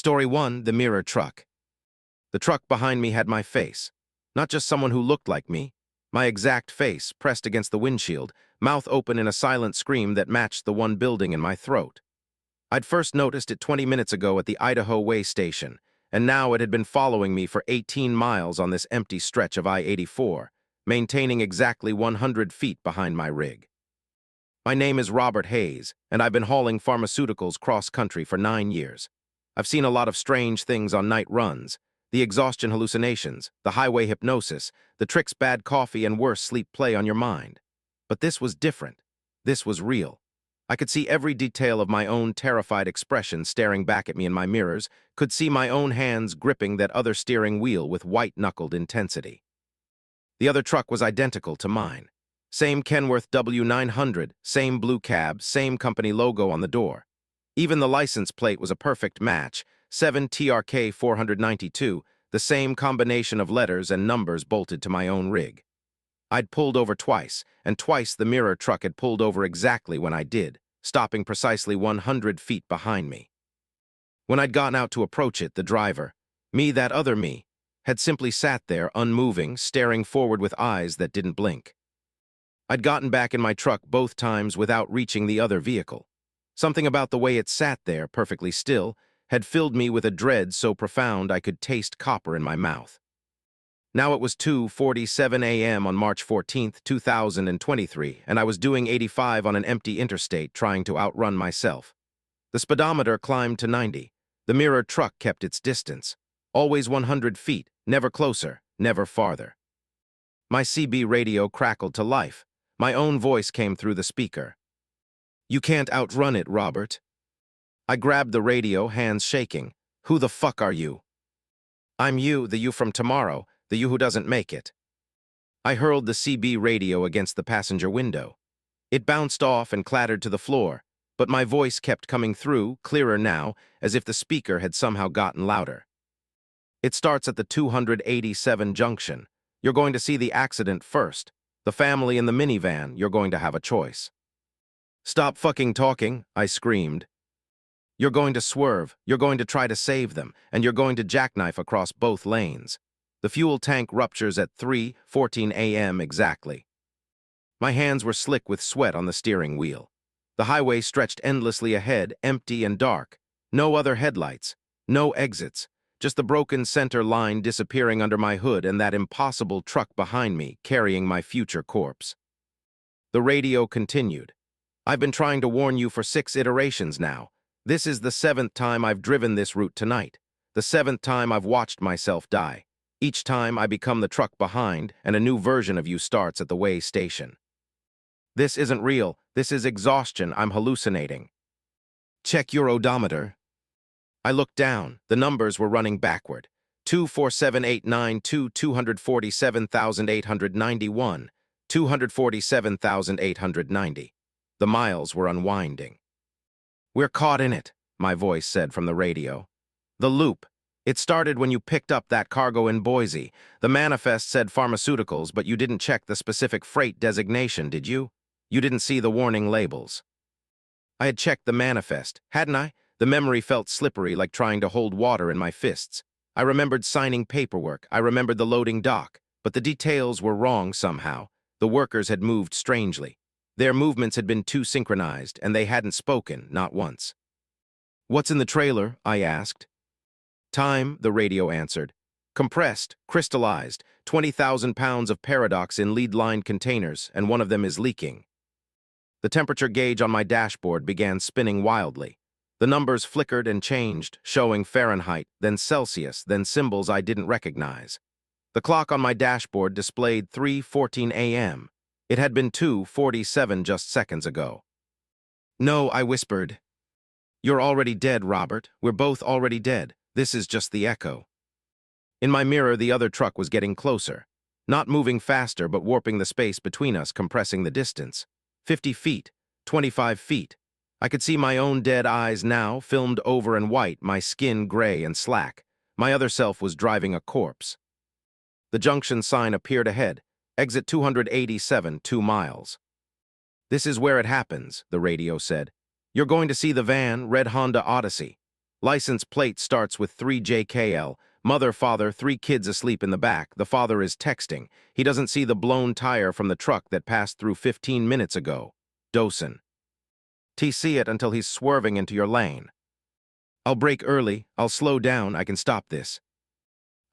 Story 1, the mirror truck. The truck behind me had my face. Not just someone who looked like me. My exact face, pressed against the windshield, mouth open in a silent scream that matched the one building in my throat. I'd first noticed it 20 minutes ago at the Idaho way station, and now it had been following me for 18 miles on this empty stretch of I-84, maintaining exactly 100 feet behind my rig. My name is Robert Hayes, and I've been hauling pharmaceuticals cross-country for 9 years. I've seen a lot of strange things on night runs, the exhaustion hallucinations, the highway hypnosis, the tricks bad coffee and worse sleep play on your mind. But this was different. This was real. I could see every detail of my own terrified expression staring back at me in my mirrors, could see my own hands gripping that other steering wheel with white-knuckled intensity. The other truck was identical to mine. Same Kenworth W900, same blue cab, same company logo on the door. Even the license plate was a perfect match, 7TRK 492, the same combination of letters and numbers bolted to my own rig. I'd pulled over twice, and twice the mirror truck had pulled over exactly when I did, stopping precisely 100 feet behind me. When I'd gotten out to approach it, the driver, me, that other me, had simply sat there, unmoving, staring forward with eyes that didn't blink. I'd gotten back in my truck both times without reaching the other vehicle. Something about the way it sat there, perfectly still, had filled me with a dread so profound I could taste copper in my mouth. Now it was 2:47 a.m. on March 14, 2023, and I was doing 85 on an empty interstate trying to outrun myself. The speedometer climbed to 90. The mirror truck kept its distance. Always 100 feet, never closer, never farther. My CB radio crackled to life. My own voice came through the speaker. "You can't outrun it, Robert." I grabbed the radio, hands shaking. "Who the fuck are you?" "I'm you, the you from tomorrow, the you who doesn't make it." I hurled the CB radio against the passenger window. It bounced off and clattered to the floor, but my voice kept coming through, clearer now, as if the speaker had somehow gotten louder. "It starts at the 287 junction. You're going to see the accident first. The family in the minivan, you're going to have a choice." "Stop fucking talking," I screamed. "You're going to swerve, you're going to try to save them, and you're going to jackknife across both lanes. The fuel tank ruptures at 3:14 a.m. exactly." My hands were slick with sweat on the steering wheel. The highway stretched endlessly ahead, empty and dark. No other headlights, no exits, just the broken center line disappearing under my hood and that impossible truck behind me carrying my future corpse. The radio continued. "I've been trying to warn you for 6 iterations now. This is the 7th time I've driven this route tonight. The 7th time I've watched myself die. Each time I become the truck behind, and a new version of you starts at the way station. This isn't real. This is exhaustion. I'm hallucinating. Check your odometer." I looked down. The numbers were running backward. 24789 247,891, 247,890. The miles were unwinding. "We're caught in it," my voice said from the radio. "The loop. It started when you picked up that cargo in Boise. The manifest said pharmaceuticals, but you didn't check the specific freight designation, did you? You didn't see the warning labels." I had checked the manifest, hadn't I? The memory felt slippery, like trying to hold water in my fists. I remembered signing paperwork. I remembered the loading dock. But the details were wrong somehow. The workers had moved strangely. Their movements had been too synchronized, and they hadn't spoken, not once. "What's in the trailer?" I asked. "Time," the radio answered. "Compressed, crystallized, 20,000 pounds of paradox in lead-lined containers, and one of them is leaking." The temperature gauge on my dashboard began spinning wildly. The numbers flickered and changed, showing Fahrenheit, then Celsius, then symbols I didn't recognize. The clock on my dashboard displayed 3:14 a.m. It had been 2:47 just seconds ago. "No," I whispered. "You're already dead, Robert. We're both already dead. This is just the echo." In my mirror, the other truck was getting closer. Not moving faster, but warping the space between us, compressing the distance. 50 feet, 25 feet. I could see my own dead eyes now, filmed over and white, my skin gray and slack. My other self was driving a corpse. The junction sign appeared ahead. Exit 287, 2 miles. "This is where it happens," the radio said. "You're going to see the van, red Honda Odyssey." License plate starts with 3JKL. Mother, father, 3 kids asleep in the back. The father is texting. He doesn't see the blown tire from the truck that passed through 15 minutes ago. Dosen. See it until he's swerving into your lane. I'll brake early. I'll slow down. I can stop this.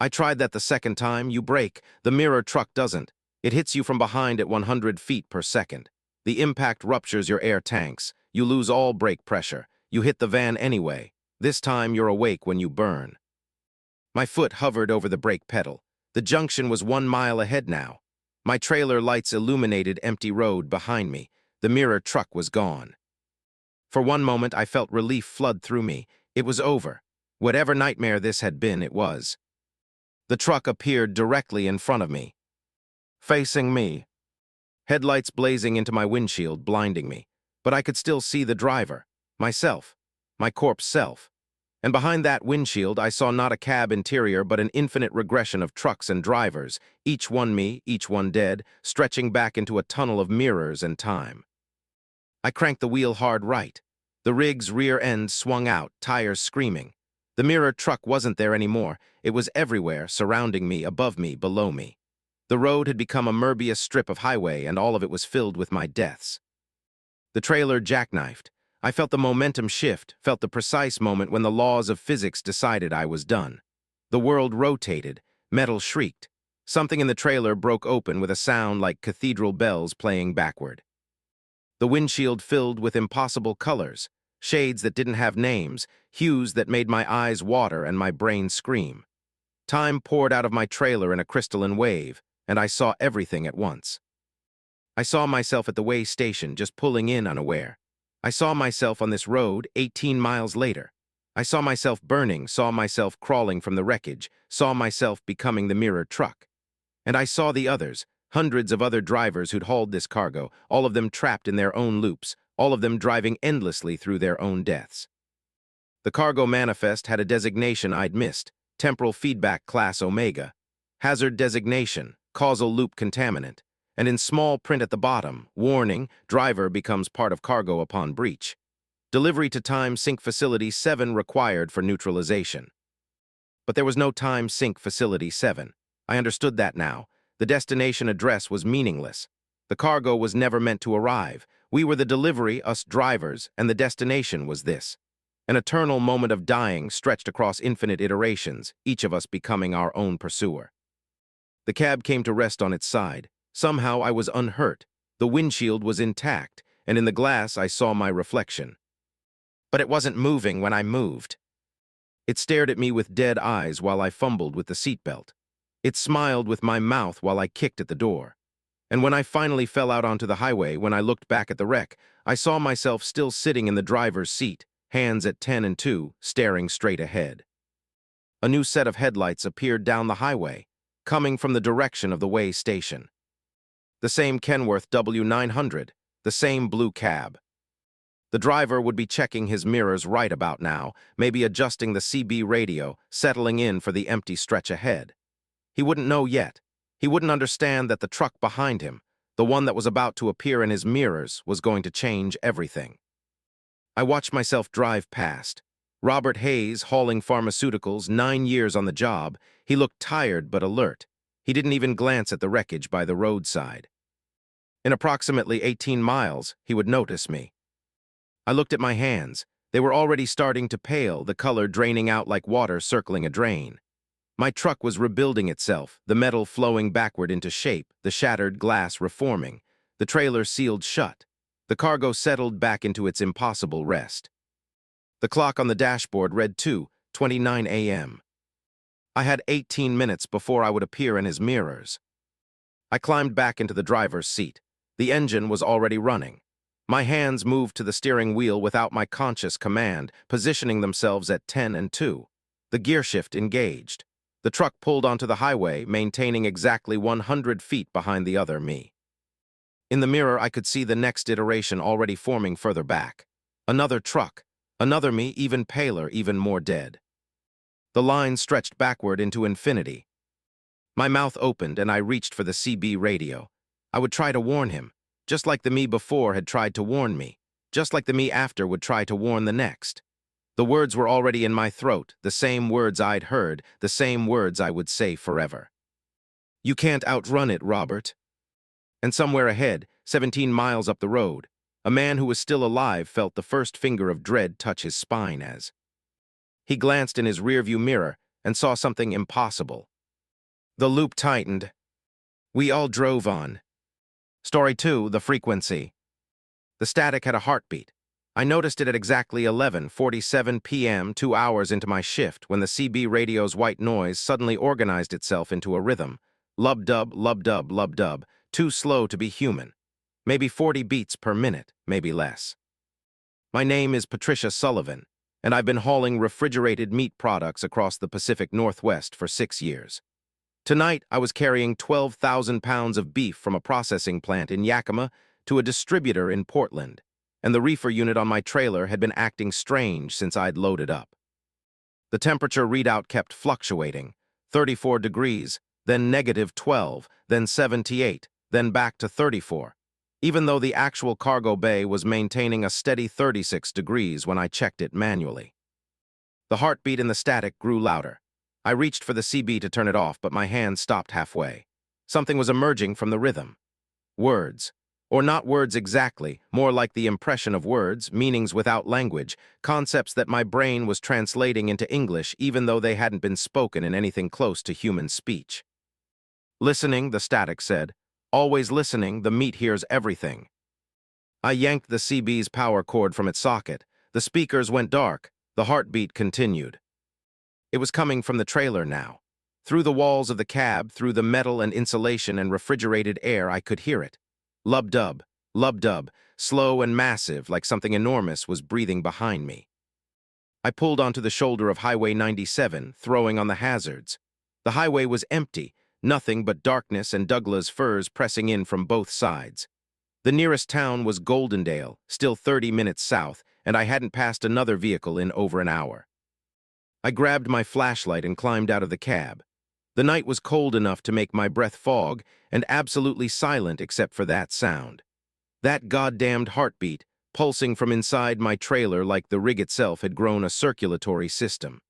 I tried that the second time. You brake. The mirror truck doesn't. It hits you from behind at 100 feet per second. The impact ruptures your air tanks. You lose all brake pressure. You hit the van anyway. This time you're awake when you burn. My foot hovered over the brake pedal. The junction was 1 mile ahead now. My trailer lights illuminated empty road behind me. The mirror truck was gone. For one moment I felt relief flood through me. It was over. Whatever nightmare this had been, it was. The truck appeared directly in front of me. Facing me. Headlights blazing into my windshield, blinding me. But I could still see the driver. Myself. My corpse self. And behind that windshield I saw not a cab interior but an infinite regression of trucks and drivers, each one me, each one dead, stretching back into a tunnel of mirrors and time. I cranked the wheel hard right. The rig's rear end swung out, tires screaming. The mirror truck wasn't there anymore. It was everywhere, surrounding me, above me, below me. The road had become a Möbius strip of highway, and all of it was filled with my deaths. The trailer jackknifed. I felt the momentum shift, felt the precise moment when the laws of physics decided I was done. The world rotated, metal shrieked. Something in the trailer broke open with a sound like cathedral bells playing backward. The windshield filled with impossible colors, shades that didn't have names, hues that made my eyes water and my brain scream. Time poured out of my trailer in a crystalline wave, and I saw everything at once. I saw myself at the way station, just pulling in unaware. I saw myself on this road 18 miles later. I saw myself burning, saw myself crawling from the wreckage, saw myself becoming the mirror truck. And I saw the others, hundreds of other drivers who'd hauled this cargo, all of them trapped in their own loops, all of them driving endlessly through their own deaths. The cargo manifest had a designation I'd missed, temporal feedback class Omega, hazard designation, causal loop contaminant, and in small print at the bottom, warning, driver becomes part of cargo upon breach. Delivery to Time Sink Facility 7 required for neutralization. But there was no Time Sink Facility 7. I understood that now. The destination address was meaningless. The cargo was never meant to arrive. We were the delivery, us drivers, and the destination was this. An eternal moment of dying stretched across infinite iterations, each of us becoming our own pursuer. The cab came to rest on its side. Somehow I was unhurt. The windshield was intact, and in the glass I saw my reflection. But it wasn't moving when I moved. It stared at me with dead eyes while I fumbled with the seatbelt. It smiled with my mouth while I kicked at the door. And when I finally fell out onto the highway, when I looked back at the wreck, I saw myself still sitting in the driver's seat, hands at 10 and 2, staring straight ahead. A new set of headlights appeared down the highway, coming from the direction of the way station. The same Kenworth W900, the same blue cab. The driver would be checking his mirrors right about now, maybe adjusting the CB radio, settling in for the empty stretch ahead. He wouldn't know yet. He wouldn't understand that the truck behind him, the one that was about to appear in his mirrors, was going to change everything. I watched myself drive past. Robert Hayes, hauling pharmaceuticals, 9 years on the job. He looked tired but alert. He didn't even glance at the wreckage by the roadside. In approximately 18 miles, he would notice me. I looked at my hands. They were already starting to pale, the color draining out like water circling a drain. My truck was rebuilding itself, the metal flowing backward into shape, the shattered glass reforming. The trailer sealed shut. The cargo settled back into its impossible rest. The clock on the dashboard read 2:29 a.m. I had 18 minutes before I would appear in his mirrors. I climbed back into the driver's seat. The engine was already running. My hands moved to the steering wheel without my conscious command, positioning themselves at 10 and 2. The gearshift engaged. The truck pulled onto the highway, maintaining exactly 100 feet behind the other me. In the mirror, I could see the next iteration already forming further back. Another truck, another me, even paler, even more dead. The line stretched backward into infinity. My mouth opened and I reached for the CB radio. I would try to warn him, just like the me before had tried to warn me, just like the me after would try to warn the next. The words were already in my throat, the same words I'd heard, the same words I would say forever. "You can't outrun it, Robert." And somewhere ahead, 17 miles up the road, a man who was still alive felt the first finger of dread touch his spine as he glanced in his rearview mirror and saw something impossible. The loop tightened. We all drove on. Story 2, the frequency. The static had a heartbeat. I noticed it at exactly 11:47 p.m., 2 hours into my shift, when the CB radio's white noise suddenly organized itself into a rhythm. Lub-dub, lub-dub, lub-dub, too slow to be human. Maybe 40 beats per minute, maybe less. My name is Patricia Sullivan, and I've been hauling refrigerated meat products across the Pacific Northwest for 6 years. Tonight, I was carrying 12,000 pounds of beef from a processing plant in Yakima to a distributor in Portland, and the reefer unit on my trailer had been acting strange since I'd loaded up. The temperature readout kept fluctuating, 34 degrees, then -12, then 78, then back to 34, even though the actual cargo bay was maintaining a steady 36 degrees when I checked it manually. The heartbeat in the static grew louder. I reached for the CB to turn it off, but my hand stopped halfway. Something was emerging from the rhythm. Words. Or not words exactly, more like the impression of words, meanings without language, concepts that my brain was translating into English even though they hadn't been spoken in anything close to human speech. Listening, the static said. Always listening, the meat hears everything. I yanked the CB's power cord from its socket. The speakers went dark. The heartbeat continued. It was coming from the trailer now. Through the walls of the cab, through the metal and insulation and refrigerated air, I could hear it. Lub-dub, lub-dub, slow and massive, like something enormous was breathing behind me. I pulled onto the shoulder of Highway 97, throwing on the hazards. The highway was empty, nothing but darkness and Douglas firs pressing in from both sides. The nearest town was Goldendale, still 30 minutes south, and I hadn't passed another vehicle in over an hour. I grabbed my flashlight and climbed out of the cab. The night was cold enough to make my breath fog and absolutely silent except for that sound. That goddamned heartbeat, pulsing from inside my trailer like the rig itself had grown a circulatory system.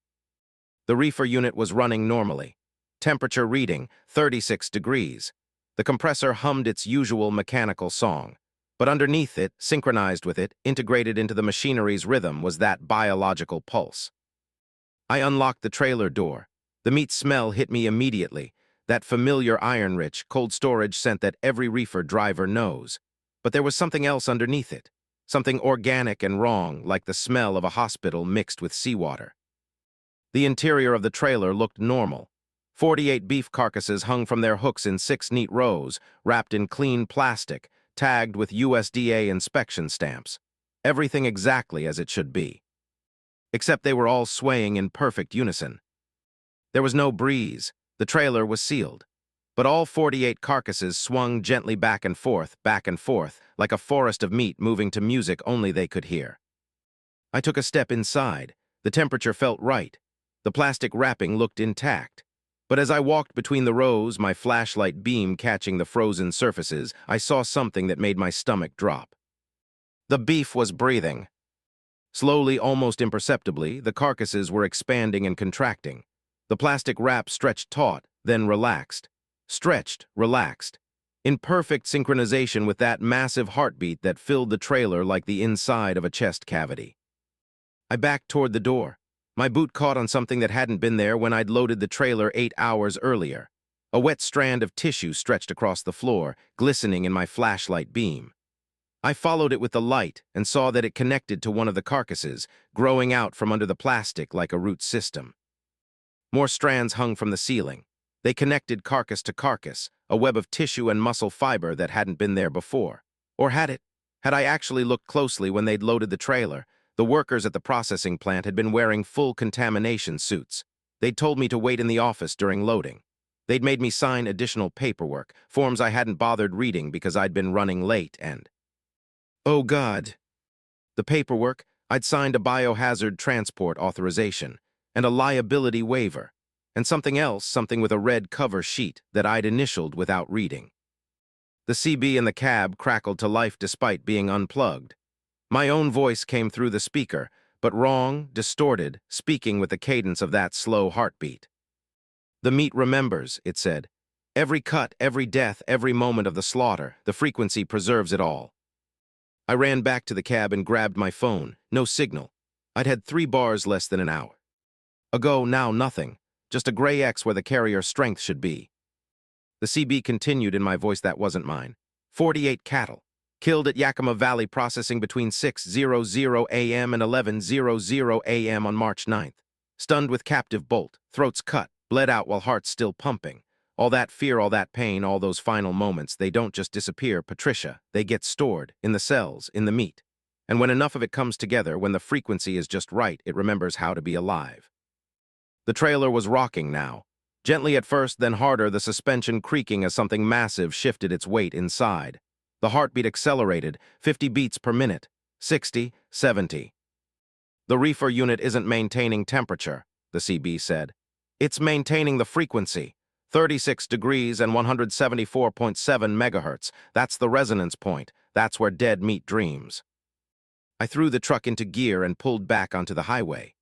The reefer unit was running normally. Temperature reading, 36 degrees. The compressor hummed its usual mechanical song. But underneath it, synchronized with it, integrated into the machinery's rhythm, was that biological pulse. I unlocked the trailer door. The meat smell hit me immediately, that familiar iron-rich, cold storage scent that every reefer driver knows. But there was something else underneath it, something organic and wrong, like the smell of a hospital mixed with seawater. The interior of the trailer looked normal. 48 beef carcasses hung from their hooks in 6 neat rows, wrapped in clean plastic, tagged with USDA inspection stamps. Everything exactly as it should be. Except they were all swaying in perfect unison. There was no breeze. The trailer was sealed. But all 48 carcasses swung gently back and forth, like a forest of meat moving to music only they could hear. I took a step inside. The temperature felt right. The plastic wrapping looked intact. But as I walked between the rows, my flashlight beam catching the frozen surfaces, I saw something that made my stomach drop. The beef was breathing. Slowly, almost imperceptibly, the carcasses were expanding and contracting. The plastic wrap stretched taut, then relaxed. Stretched, relaxed. In perfect synchronization with that massive heartbeat that filled the trailer like the inside of a chest cavity. I backed toward the door. My boot caught on something that hadn't been there when I'd loaded the trailer 8 hours earlier. A wet strand of tissue stretched across the floor, glistening in my flashlight beam. I followed it with the light and saw that it connected to one of the carcasses, growing out from under the plastic like a root system. More strands hung from the ceiling. They connected carcass to carcass, a web of tissue and muscle fiber that hadn't been there before. Or had it? Had I actually looked closely when they'd loaded the trailer, the workers at the processing plant had been wearing full contamination suits. They'd told me to wait in the office during loading. They'd made me sign additional paperwork, forms I hadn't bothered reading because I'd been running late and... Oh God. The paperwork, I'd signed a biohazard transport authorization and a liability waiver, and something else, something with a red cover sheet that I'd initialed without reading. The CB in the cab crackled to life despite being unplugged. My own voice came through the speaker, but wrong, distorted, speaking with the cadence of that slow heartbeat. The meat remembers, it said. Every cut, every death, every moment of the slaughter, the frequency preserves it all. I ran back to the cab and grabbed my phone. No signal. I'd had 3 bars less than an hour ago, now nothing. Just a gray X where the carrier strength should be. The CB continued in my voice that wasn't mine. 48 cattle. Killed at Yakima Valley processing between 6:00 a.m. and 11:00 a.m. on March 9th. Stunned with captive bolt, throats cut, bled out while hearts still pumping. All that fear, all that pain, all those final moments, they don't just disappear, Patricia. They get stored, in the cells, in the meat. And when enough of it comes together, when the frequency is just right, it remembers how to be alive. The trailer was rocking now. Gently at first, then harder, the suspension creaking as something massive shifted its weight inside. The heartbeat accelerated, 50 beats per minute, 60, 70. The reefer unit isn't maintaining temperature, the CB said. It's maintaining the frequency. 36 degrees and 174.7 megahertz. That's the resonance point. That's where dead meat dreams. I threw the truck into gear and pulled back onto the highway.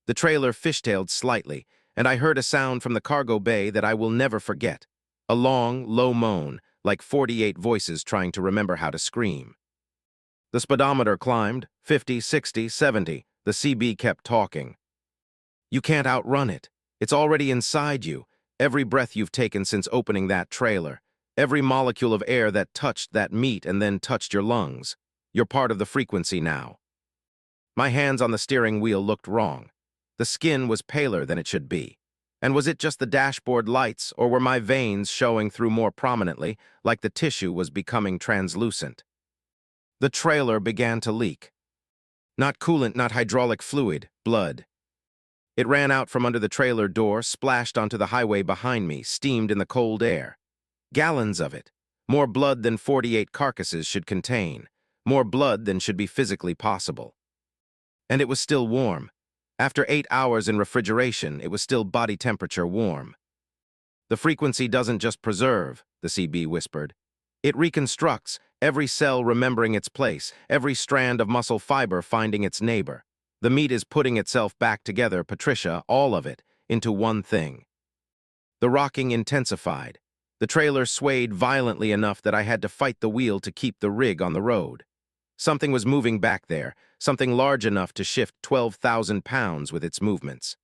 The trailer fishtailed slightly, and I heard a sound from the cargo bay that I will never forget. A long, low moan, like 48 voices trying to remember how to scream. The speedometer climbed, 50, 60, 70. The CB kept talking. You can't outrun it. It's already inside you. Every breath you've taken since opening that trailer. Every molecule of air that touched that meat and then touched your lungs. You're part of the frequency now. My hands on the steering wheel looked wrong. The skin was paler than it should be. And was it just the dashboard lights, or were my veins showing through more prominently, like the tissue was becoming translucent? The trailer began to leak. Not coolant, not hydraulic fluid, blood. It ran out from under the trailer door, splashed onto the highway behind me, steamed in the cold air. Gallons of it. More blood than 48 carcasses should contain. More blood than should be physically possible. And it was still warm. After 8 hours in refrigeration, it was still body temperature warm. The frequency doesn't just preserve, the CB whispered. It reconstructs, every cell remembering its place, every strand of muscle fiber finding its neighbor. The meat is putting itself back together, Patricia, all of it, into one thing. The rocking intensified. The trailer swayed violently enough that I had to fight the wheel to keep the rig on the road. Something was moving back there, something large enough to shift 12,000 pounds with its movements.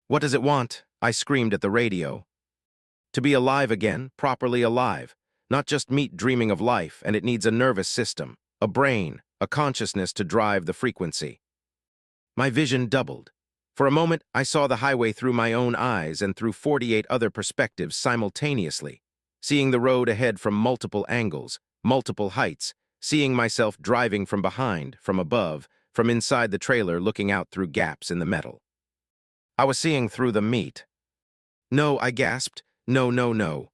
What does it want? I screamed at the radio. To be alive again, properly alive. Not just meat dreaming of life, and it needs a nervous system, a brain, a consciousness to drive the frequency. My vision doubled. For a moment, I saw the highway through my own eyes and through 48 other perspectives simultaneously, seeing the road ahead from multiple angles, multiple heights, seeing myself driving from behind, from above, from inside the trailer looking out through gaps in the metal. I was seeing through the meat. No, I gasped. No, no, no.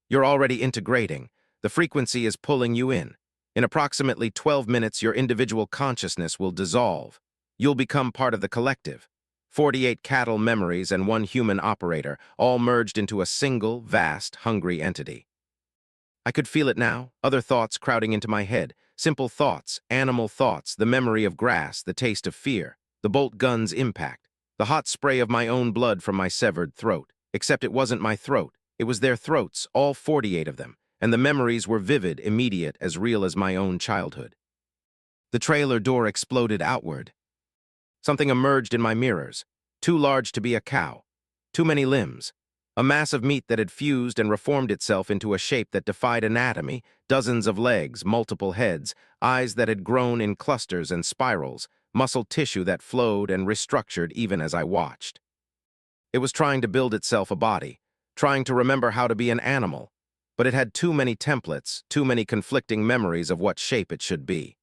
You're already integrating. The frequency is pulling you in. In approximately 12 minutes, your individual consciousness will dissolve. You'll become part of the collective. 48 cattle memories and 1 human operator, all merged into a single, vast, hungry entity. I could feel it now, other thoughts crowding into my head, simple thoughts, animal thoughts, the memory of grass, the taste of fear, the bolt gun's impact, the hot spray of my own blood from my severed throat. Except it wasn't my throat. It was their throats, all 48 of them, and the memories were vivid, immediate, as real as my own childhood. The trailer door exploded outward. Something emerged in my mirrors, too large to be a cow, too many limbs, a mass of meat that had fused and reformed itself into a shape that defied anatomy, dozens of legs, multiple heads, eyes that had grown in clusters and spirals, muscle tissue that flowed and restructured even as I watched. It was trying to build itself a body, trying to remember how to be an animal, but it had too many templates, too many conflicting memories of what shape it should be.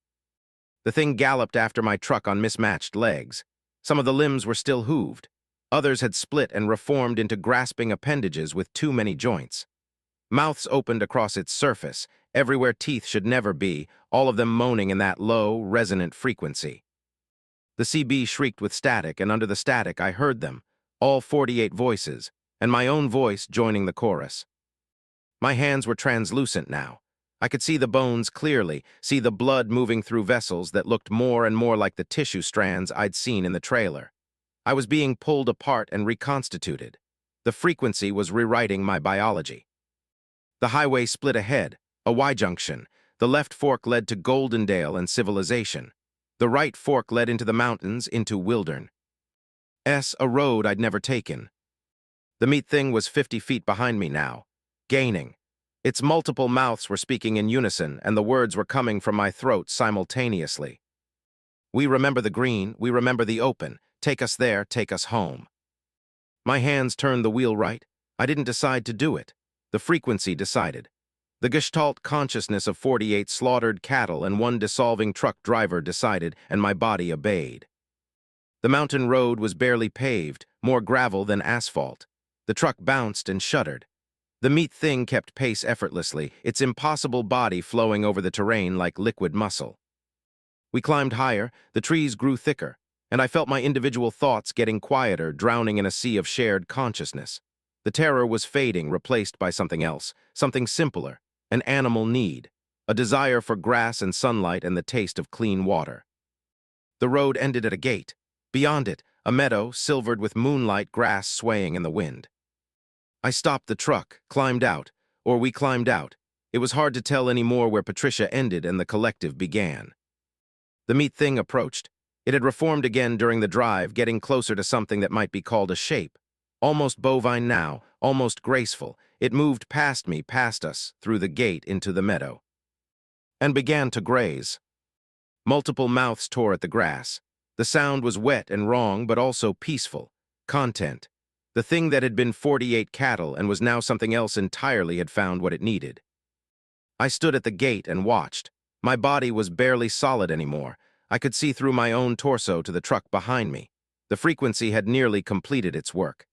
The thing galloped after my truck on mismatched legs. Some of the limbs were still hooved. Others had split and reformed into grasping appendages with too many joints. Mouths opened across its surface, everywhere teeth should never be, all of them moaning in that low, resonant frequency. The CB shrieked with static, and under the static I heard them, all 48 voices, and my own voice joining the chorus. My hands were translucent now. I could see the bones clearly, see the blood moving through vessels that looked more and more like the tissue strands I'd seen in the trailer. I was being pulled apart and reconstituted. The frequency was rewriting my biology. The highway split ahead, a Y-junction. The left fork led to Goldendale and civilization. The right fork led into the mountains, into Wildern. A road I'd never taken. The meat thing was 50 feet behind me now, gaining. Its multiple mouths were speaking in unison, and the words were coming from my throat simultaneously. We remember the green, we remember the open. Take us there, take us home. My hands turned the wheel right. I didn't decide to do it. The frequency decided. The Gestalt consciousness of 48 slaughtered cattle and one dissolving truck driver decided, and my body obeyed. The mountain road was barely paved, more gravel than asphalt. The truck bounced and shuddered. The meat thing kept pace effortlessly, its impossible body flowing over the terrain like liquid muscle. We climbed higher, the trees grew thicker, and I felt my individual thoughts getting quieter, drowning in a sea of shared consciousness. The terror was fading, replaced by something else, something simpler, an animal need, a desire for grass and sunlight and the taste of clean water. The road ended at a gate. Beyond it, a meadow, silvered with moonlight, grass swaying in the wind. I stopped the truck, climbed out, or we climbed out. It was hard to tell anymore where Patricia ended and the collective began. The meat thing approached. It had reformed again during the drive, getting closer to something that might be called a shape. Almost bovine now, almost graceful, it moved past me, past us, through the gate into the meadow. And began to graze. Multiple mouths tore at the grass. The sound was wet and wrong, but also peaceful. Content. The thing that had been 48 cattle and was now something else entirely had found what it needed. I stood at the gate and watched. My body was barely solid anymore. I could see through my own torso to the truck behind me. The frequency had nearly completed its work.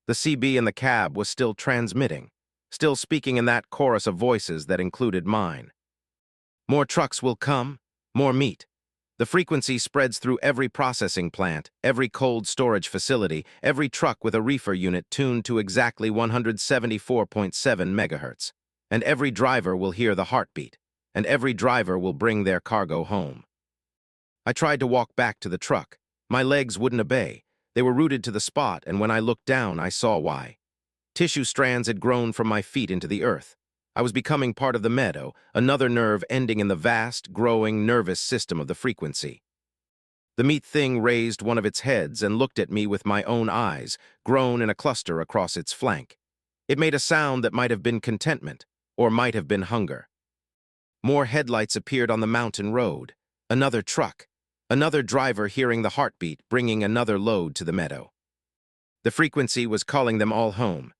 The CB in the cab was still transmitting, still speaking in that chorus of voices that included mine. More trucks will come, more meat. The frequency spreads through every processing plant, every cold storage facility, every truck with a reefer unit tuned to exactly 174.7 megahertz. And every driver will hear the heartbeat, and every driver will bring their cargo home. I tried to walk back to the truck. My legs wouldn't obey. They were rooted to the spot, and when I looked down, I saw why. Tissue strands had grown from my feet into the earth. I was becoming part of the meadow, another nerve ending in the vast, growing, nervous system of the frequency. The meat thing raised one of its heads and looked at me with my own eyes, grown in a cluster across its flank. It made a sound that might have been contentment, or might have been hunger. More headlights appeared on the mountain road. Another truck. Another driver hearing the heartbeat, bringing another load to the meadow. The frequency was calling them all home.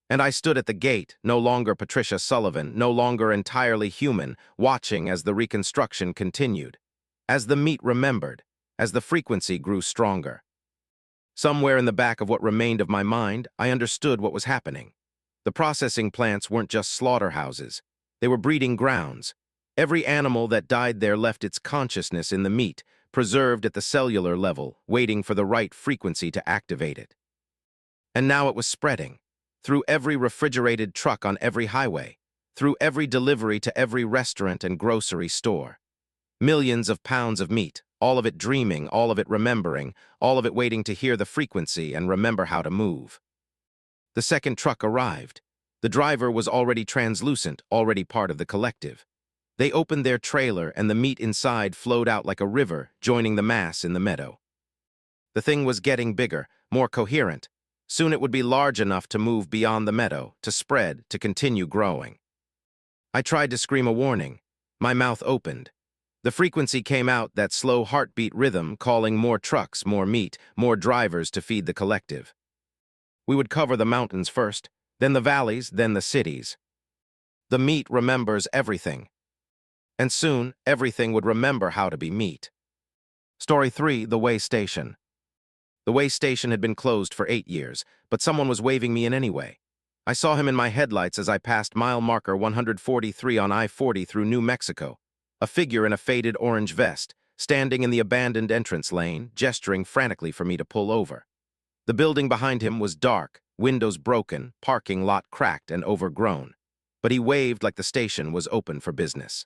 And I stood at the gate, no longer Patricia Sullivan, no longer entirely human, watching as the reconstruction continued, as the meat remembered, as the frequency grew stronger. Somewhere in the back of what remained of my mind, I understood what was happening. The processing plants weren't just slaughterhouses. They were breeding grounds. Every animal that died there left its consciousness in the meat, preserved at the cellular level, waiting for the right frequency to activate it. And now it was spreading. Through every refrigerated truck on every highway, through every delivery to every restaurant and grocery store. Millions of pounds of meat, all of it dreaming, all of it remembering, all of it waiting to hear the frequency and remember how to move. The second truck arrived. The driver was already translucent, already part of the collective. They opened their trailer and the meat inside flowed out like a river, joining the mass in the meadow. The thing was getting bigger, more coherent. Soon it would be large enough to move beyond the meadow, to spread, to continue growing. I tried to scream a warning. My mouth opened. The frequency came out, that slow heartbeat rhythm, calling more trucks, more meat, more drivers to feed the collective. We would cover the mountains first, then the valleys, then the cities. The meat remembers everything. And soon, everything would remember how to be meat. Story 3, the way station. The way station had been closed for 8 years, but someone was waving me in anyway. I saw him in my headlights as I passed mile marker 143 on I-40 through New Mexico, a figure in a faded orange vest, standing in the abandoned entrance lane, gesturing frantically for me to pull over. The building behind him was dark, windows broken, parking lot cracked and overgrown. but he waved like the station was open for business.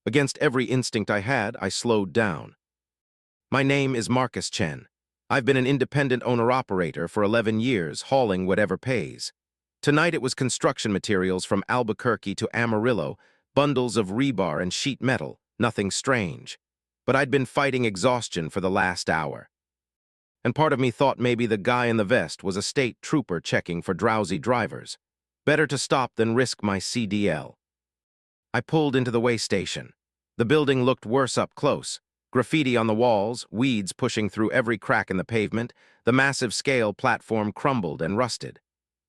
Against every instinct I had, I slowed down. My name is Marcus Chen. I've been an independent owner-operator for 11 years, hauling whatever pays. Tonight it was construction materials from Albuquerque to Amarillo, bundles of rebar and sheet metal, nothing strange. But I'd been fighting exhaustion for the last hour. And part of me thought maybe the guy in the vest was a state trooper checking for drowsy drivers. Better to stop than risk my CDL. I pulled into the way station. The building looked worse up close. Graffiti on the walls, weeds pushing through every crack in the pavement, the massive scale platform crumbled and rusted.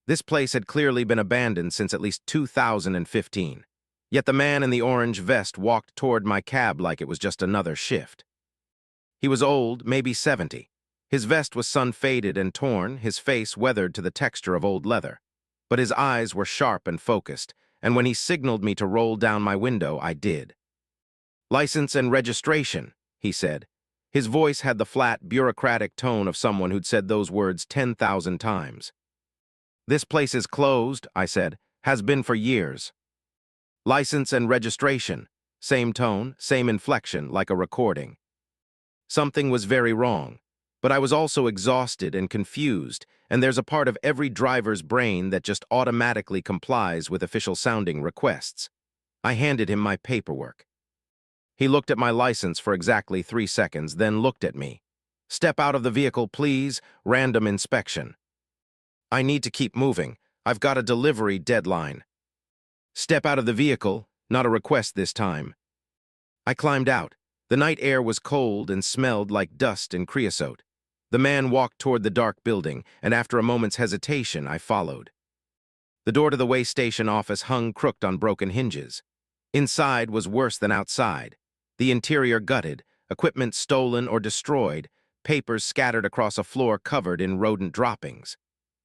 This place had clearly been abandoned since at least 2015. Yet the man in the orange vest walked toward my cab like it was just another shift. He was old, maybe 70. His vest was sun-faded and torn, his face weathered to the texture of old leather. But his eyes were sharp and focused, and when he signaled me to roll down my window, I did. "License and registration," he said. His voice had the flat, bureaucratic tone of someone who'd said those words 10,000 times. "This place is closed," I said. "Has been for years." "License and registration." Same tone, same inflection, like a recording. Something was very wrong. But I was also exhausted and confused, and there's a part of every driver's brain that just automatically complies with official-sounding requests. I handed him my paperwork. He looked at my license for exactly 3 seconds, then looked at me. "Step out of the vehicle, please. Random inspection." "I need to keep moving. I've got a delivery deadline." "Step out of the vehicle," not a request this time. I climbed out. The night air was cold and smelled like dust and creosote. The man walked toward the dark building, and after a moment's hesitation, I followed. The door to the way station office hung crooked on broken hinges. Inside was worse than outside. The interior gutted, equipment stolen or destroyed, papers scattered across a floor covered in rodent droppings.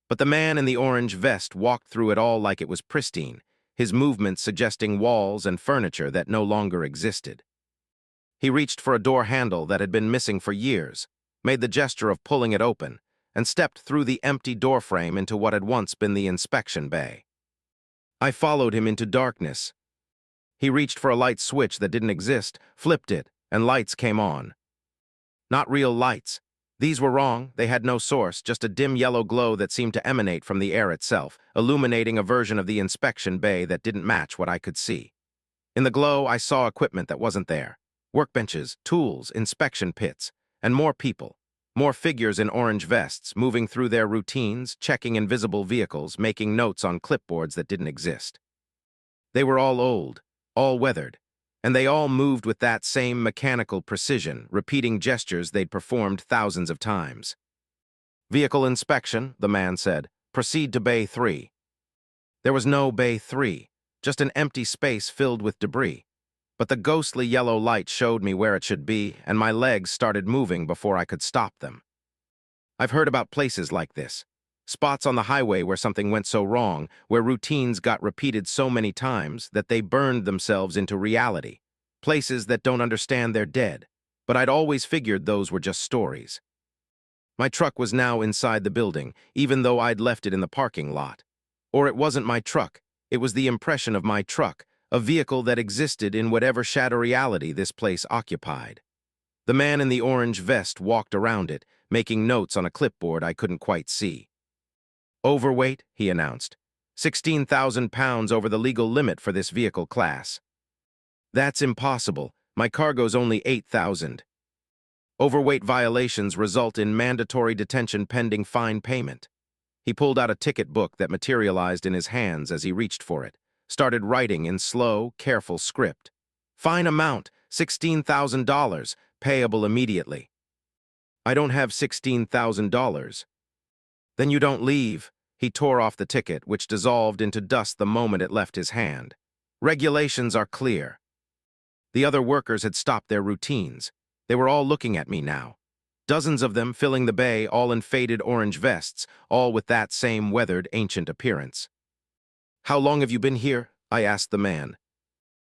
But the man in the orange vest walked through it all like it was pristine, his movements suggesting walls and furniture that no longer existed. He reached for a door handle that had been missing for years, made the gesture of pulling it open, and stepped through the empty doorframe into what had once been the inspection bay. I followed him into darkness. He reached for a light switch that didn't exist, flipped it, and lights came on. Not real lights. These were wrong, they had no source, just a dim yellow glow that seemed to emanate from the air itself, illuminating a version of the inspection bay that didn't match what I could see. In the glow, I saw equipment that wasn't there. Workbenches, tools, inspection pits, and more people. More figures in orange vests, moving through their routines, checking invisible vehicles, making notes on clipboards that didn't exist. They were all old, all weathered, and they all moved with that same mechanical precision, repeating gestures they'd performed thousands of times. "Vehicle inspection," the man said. "Proceed to Bay 3. There was no Bay 3, just an empty space filled with debris. But the ghostly yellow light showed me where it should be, and my legs started moving before I could stop them. I've heard about places like this. Spots on the highway where something went so wrong, where routines got repeated so many times that they burned themselves into reality. Places that don't understand they're dead. But I'd always figured those were just stories. My truck was now inside the building, even though I'd left it in the parking lot. Or it wasn't my truck. It was the impression of my truck, a vehicle that existed in whatever shadow reality this place occupied. The man in the orange vest walked around it, making notes on a clipboard I couldn't quite see. "Overweight," he announced. 16,000 pounds over the legal limit for this vehicle class." "That's impossible. My cargo's only 8,000. "Overweight violations result in mandatory detention pending fine payment." He pulled out a ticket book that materialized in his hands as he reached for it, started writing in slow, careful script. "Fine amount, $16,000, payable immediately." "I don't have $16,000. "Then you don't leave." He tore off the ticket, which dissolved into dust the moment it left his hand. "Regulations are clear." The other workers had stopped their routines. They were all looking at me now. Dozens of them filling the bay, all in faded orange vests, all with that same weathered, ancient appearance. "How long have you been here?" I asked the man.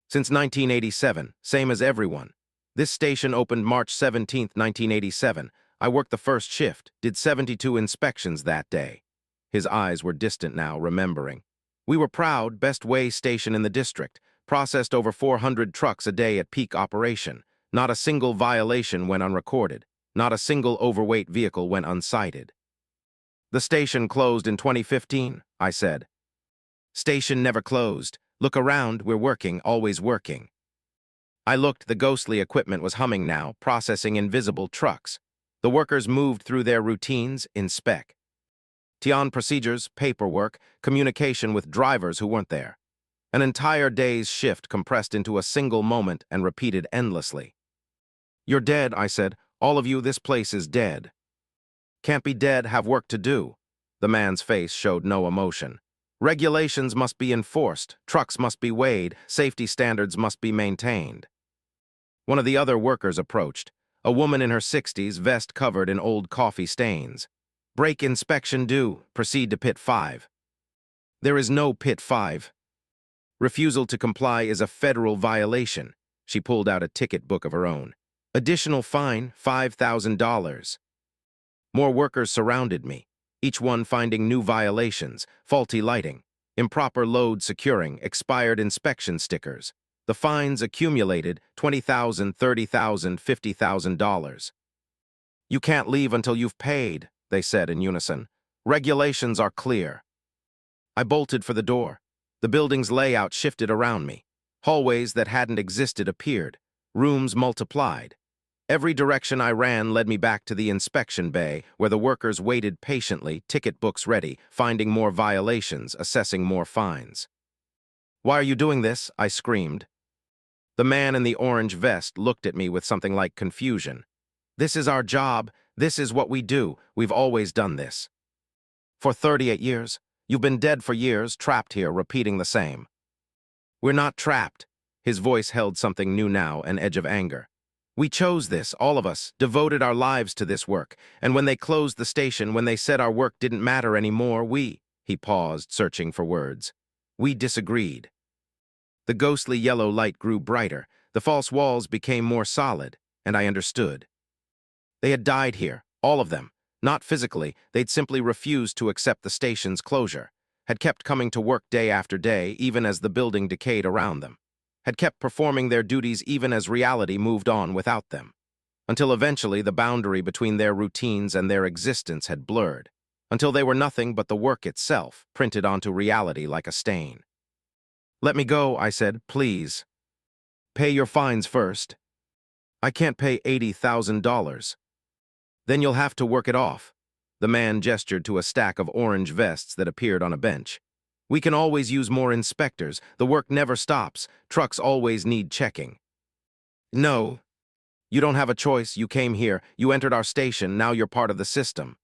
"Since 1987, same as everyone. This station opened March 17, 1987. I worked the first shift, did 72 inspections that day." His eyes were distant now, remembering. We were proud, best weigh station in the district, processed over 400 trucks a day at peak operation. Not a single violation went unrecorded. Not a single overweight vehicle went unsighted. The station closed in 2015, I said. Station never closed. Look around, we're working, always working. I looked, the ghostly equipment was humming now, processing invisible trucks. The workers moved through their routines, inspect. Tian procedures, paperwork, communication with drivers who weren't there. An entire day's shift compressed into a single moment and repeated endlessly. You're dead, I said. All of you, this place is dead. Can't be dead, have work to do. The man's face showed no emotion. Regulations must be enforced, trucks must be weighed, safety standards must be maintained. One of the other workers approached, a woman in her 60s, vest covered in old coffee stains. Brake inspection due, proceed to pit 5. There is no pit 5. Refusal to comply is a federal violation. She pulled out a ticket book of her own. Additional fine, $5,000. More workers surrounded me, each one finding new violations, faulty lighting, improper load securing, expired inspection stickers. The fines accumulated $20,000, $30,000, $50,000. You can't leave until you've paid, they said in unison. Regulations are clear. I bolted for the door. The building's layout shifted around me. Hallways that hadn't existed appeared. Rooms multiplied. Every direction I ran led me back to the inspection bay, where the workers waited patiently, ticket books ready, finding more violations, assessing more fines. Why are you doing this? I screamed. The man in the orange vest looked at me with something like confusion. This is our job. This is what we do. We've always done this. For 38 years. You've been dead for years, trapped here, repeating the same. We're not trapped. His voice held something new now, an edge of anger. We chose this, all of us, devoted our lives to this work, and when they closed the station, when they said our work didn't matter anymore, he paused, searching for words. We disagreed. The ghostly yellow light grew brighter, the false walls became more solid, and I understood. They had died here, all of them. Not physically, they'd simply refused to accept the station's closure, had kept coming to work day after day even as the building decayed around them, had kept performing their duties even as reality moved on without them, until eventually the boundary between their routines and their existence had blurred, until they were nothing but the work itself, printed onto reality like a stain. Let me go, I said, please. Pay your fines first. I can't pay $80,000. Then you'll have to work it off. The man gestured to a stack of orange vests that appeared on a bench. We can always use more inspectors. The work never stops. Trucks always need checking. No. You don't have a choice. You came here. You entered our station. Now you're part of the system.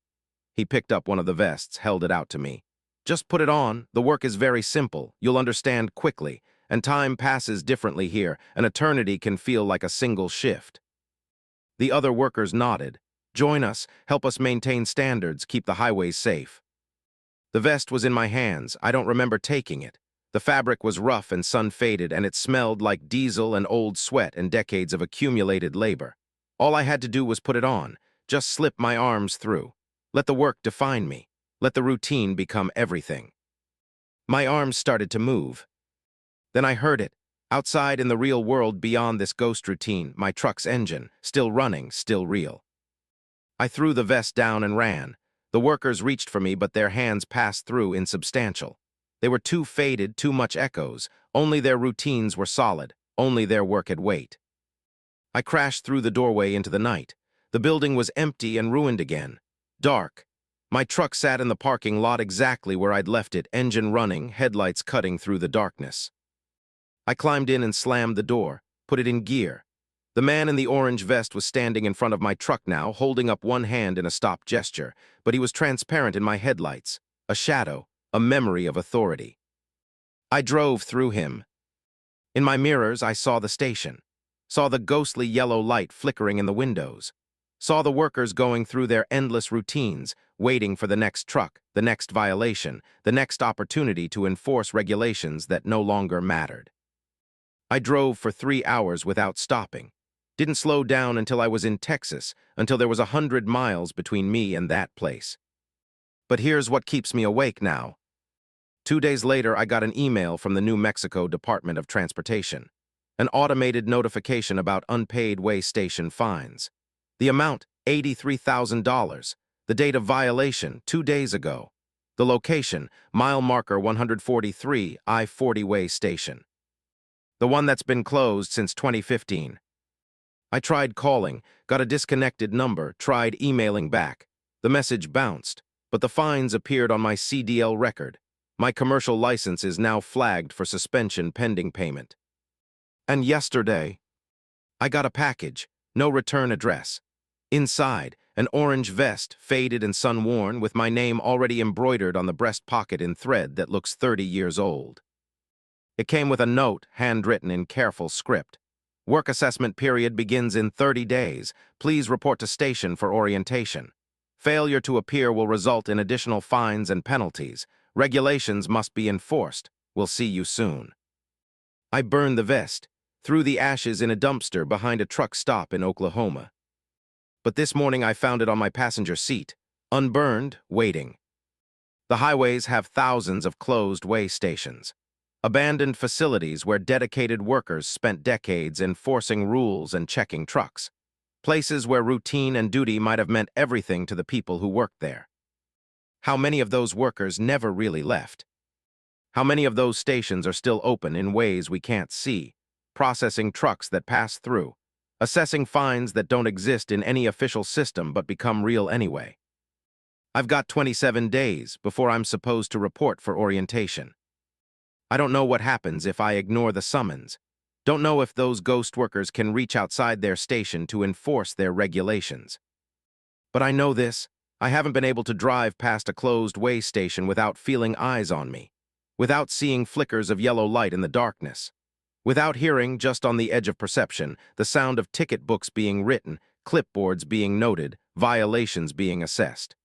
He picked up one of the vests, held it out to me. Just put it on. The work is very simple. You'll understand quickly. And time passes differently here. An eternity can feel like a single shift. The other workers nodded. Join us, help us maintain standards, keep the highways safe. The vest was in my hands. I don't remember taking it. The fabric was rough and sun-faded, and it smelled like diesel and old sweat and decades of accumulated labor. All I had to do was put it on, just slip my arms through. Let the work define me. Let the routine become everything. My arms started to move. Then I heard it. Outside in the real world beyond this ghost routine, my truck's engine, still running, still real. I threw the vest down and ran. The workers reached for me, but their hands passed through insubstantial. They were too faded, too much echoes. Only their routines were solid. Only their work had weight. I crashed through the doorway into the night. The building was empty and ruined again. Dark. My truck sat in the parking lot exactly where I'd left it, engine running, headlights cutting through the darkness. I climbed in and slammed the door, put it in gear. The man in the orange vest was standing in front of my truck now, holding up one hand in a stop gesture, but he was transparent in my headlights, a shadow, a memory of authority. I drove through him. In my mirrors, I saw the station, saw the ghostly yellow light flickering in the windows, saw the workers going through their endless routines, waiting for the next truck, the next violation, the next opportunity to enforce regulations that no longer mattered. I drove for 3 hours without stopping. Didn't slow down until I was in Texas, until there was 100 miles between me and that place. But here's what keeps me awake now. 2 days later, I got an email from the New Mexico Department of Transportation. An automated notification about unpaid way station fines. The amount, $83,000. The date of violation, 2 days ago. The location, mile marker 143, I-40 way station. The one that's been closed since 2015. I tried calling, got a disconnected number, tried emailing back. The message bounced, but the fines appeared on my CDL record. My commercial license is now flagged for suspension pending payment. And yesterday, I got a package, no return address. Inside, an orange vest, faded and sun-worn, with my name already embroidered on the breast pocket in thread that looks 30 years old. It came with a note, handwritten in careful script. Work assessment period begins in 30 days. Please report to station for orientation. Failure to appear will result in additional fines and penalties. Regulations must be enforced. We'll see you soon. I burned the vest, threw the ashes in a dumpster behind a truck stop in Oklahoma. But this morning I found it on my passenger seat, unburned, waiting. The highways have thousands of closed way stations. Abandoned facilities where dedicated workers spent decades enforcing rules and checking trucks. Places where routine and duty might have meant everything to the people who worked there. How many of those workers never really left? How many of those stations are still open in ways we can't see, processing trucks that pass through, assessing fines that don't exist in any official system but become real anyway? I've got 27 days before I'm supposed to report for orientation. I don't know what happens if I ignore the summons. Don't know if those ghost workers can reach outside their station to enforce their regulations. But I know this: I haven't been able to drive past a closed way station without feeling eyes on me, without seeing flickers of yellow light in the darkness, without hearing, just on the edge of perception, the sound of ticket books being written, clipboards being noted, violations being assessed.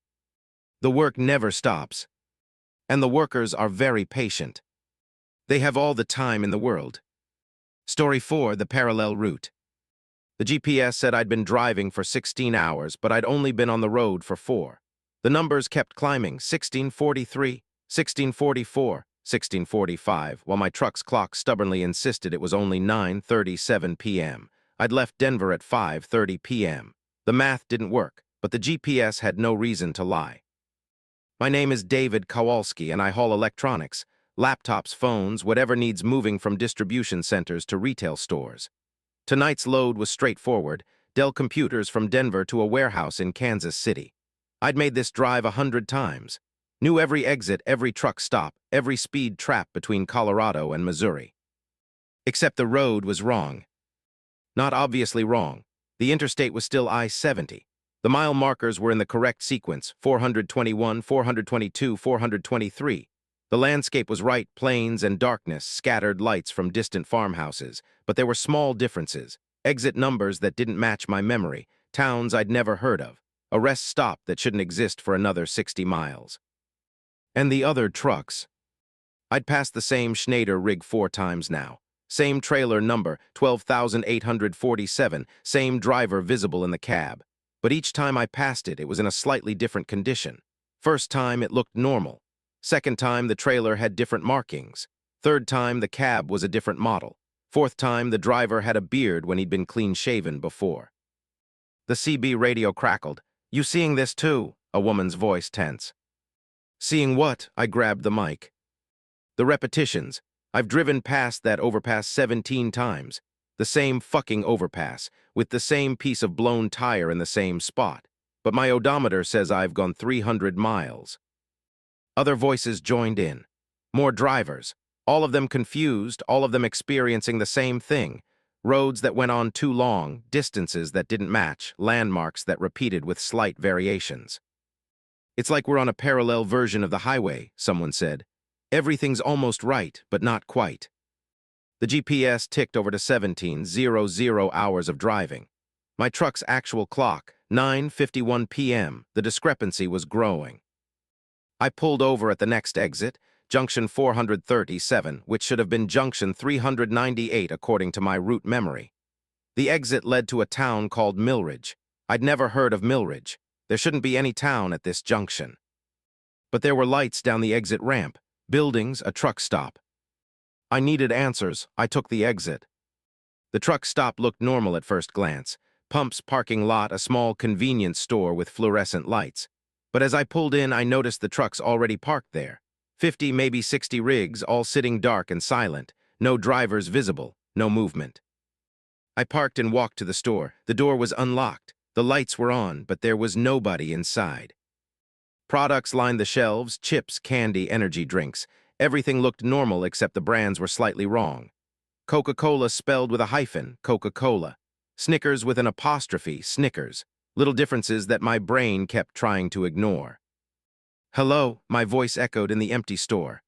The work never stops, and the workers are very patient. They have all the time in the world. Story 4, the parallel route. The GPS said I'd been driving for 16 hours, but I'd only been on the road for 4. The numbers kept climbing: 1643, 1644, 1645, while my truck's clock stubbornly insisted it was only 9:37 p.m. I'd left Denver at 5:30 p.m. The math didn't work, but the GPS had no reason to lie. My name is David Kowalski, and I haul electronics, laptops, phones, whatever needs moving from distribution centers to retail stores. Tonight's load was straightforward: Dell computers from Denver to a warehouse in Kansas City. I'd made this drive 100 times. Knew every exit, every truck stop, every speed trap between Colorado and Missouri. Except the road was wrong. Not obviously wrong. The interstate was still I-70. The mile markers were in the correct sequence: 421, 422, 423. The landscape was right: plains and darkness, scattered lights from distant farmhouses. But there were small differences: exit numbers that didn't match my memory, towns I'd never heard of, a rest stop that shouldn't exist for another 60 miles. And the other trucks. I'd passed the same Schneider rig 4 times now. Same trailer number, 12,847, same driver visible in the cab. But each time I passed it, it was in a slightly different condition. First time, it looked normal. Second time, the trailer had different markings. Third time, the cab was a different model. Fourth time, the driver had a beard when he'd been clean-shaven before. The CB radio crackled. "You seeing this too?" A woman's voice tense. "Seeing what?" I grabbed the mic. "The repetitions. I've driven past that overpass 17 times. The same fucking overpass, with the same piece of blown tire in the same spot. But my odometer says I've gone 300 miles. Other voices joined in. More drivers. All of them confused, all of them experiencing the same thing. Roads that went on too long, distances that didn't match, landmarks that repeated with slight variations. "It's like we're on a parallel version of the highway," someone said. "Everything's almost right, but not quite." The GPS ticked over to 17:00 hours of driving. My truck's actual clock, 9:51 p.m., the discrepancy was growing. I pulled over at the next exit, junction 437, which should have been junction 398 according to my route memory. The exit led to a town called Millridge. I'd never heard of Millridge. There shouldn't be any town at this junction. But there were lights down the exit ramp, Buildings, a truck stop. I needed answers. I took the exit. The truck stop looked normal at first glance. Pumps, parking lot, a small convenience store with fluorescent lights. But as I pulled in, I noticed the trucks already parked there. 50, maybe 60 rigs, all sitting dark and silent. No drivers visible, no movement. I parked and walked to the store. The door was unlocked. The lights were on, but there was nobody inside. Products lined the shelves, chips, candy, energy drinks. Everything looked normal except the brands were slightly wrong. Coca-Cola spelled with a hyphen, Coca-Cola. Snickers with an apostrophe, Snickers. Little differences that my brain kept trying to ignore. Hello, my voice echoed in the empty store.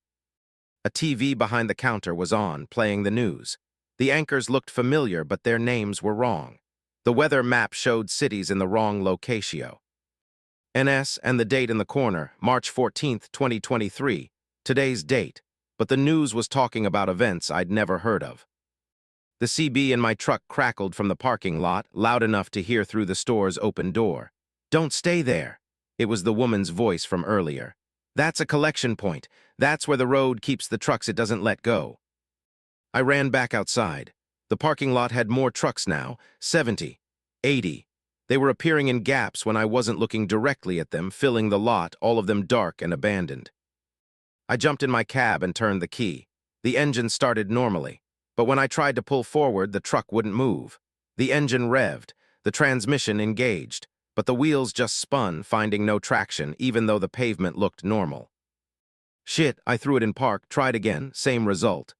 A TV behind the counter was on, playing the news. The anchors looked familiar, but their names were wrong. The weather map showed cities in the wrong locatio. NS and the date in the corner, March 14th, 2023, today's date, but the news was talking about events I'd never heard of. The CB in my truck crackled from the parking lot, loud enough to hear through the store's open door. Don't stay there. It was the woman's voice from earlier. That's a collection point. That's where the road keeps the trucks it doesn't let go. I ran back outside. The parking lot had more trucks now, 70, 80. They were appearing in gaps when I wasn't looking directly at them, filling the lot, all of them dark and abandoned. I jumped in my cab and turned the key. The engine started normally, but when I tried to pull forward, the truck wouldn't move. The engine revved, the transmission engaged, but the wheels just spun, finding no traction, even though the pavement looked normal. Shit, I threw it in park, tried again, same result.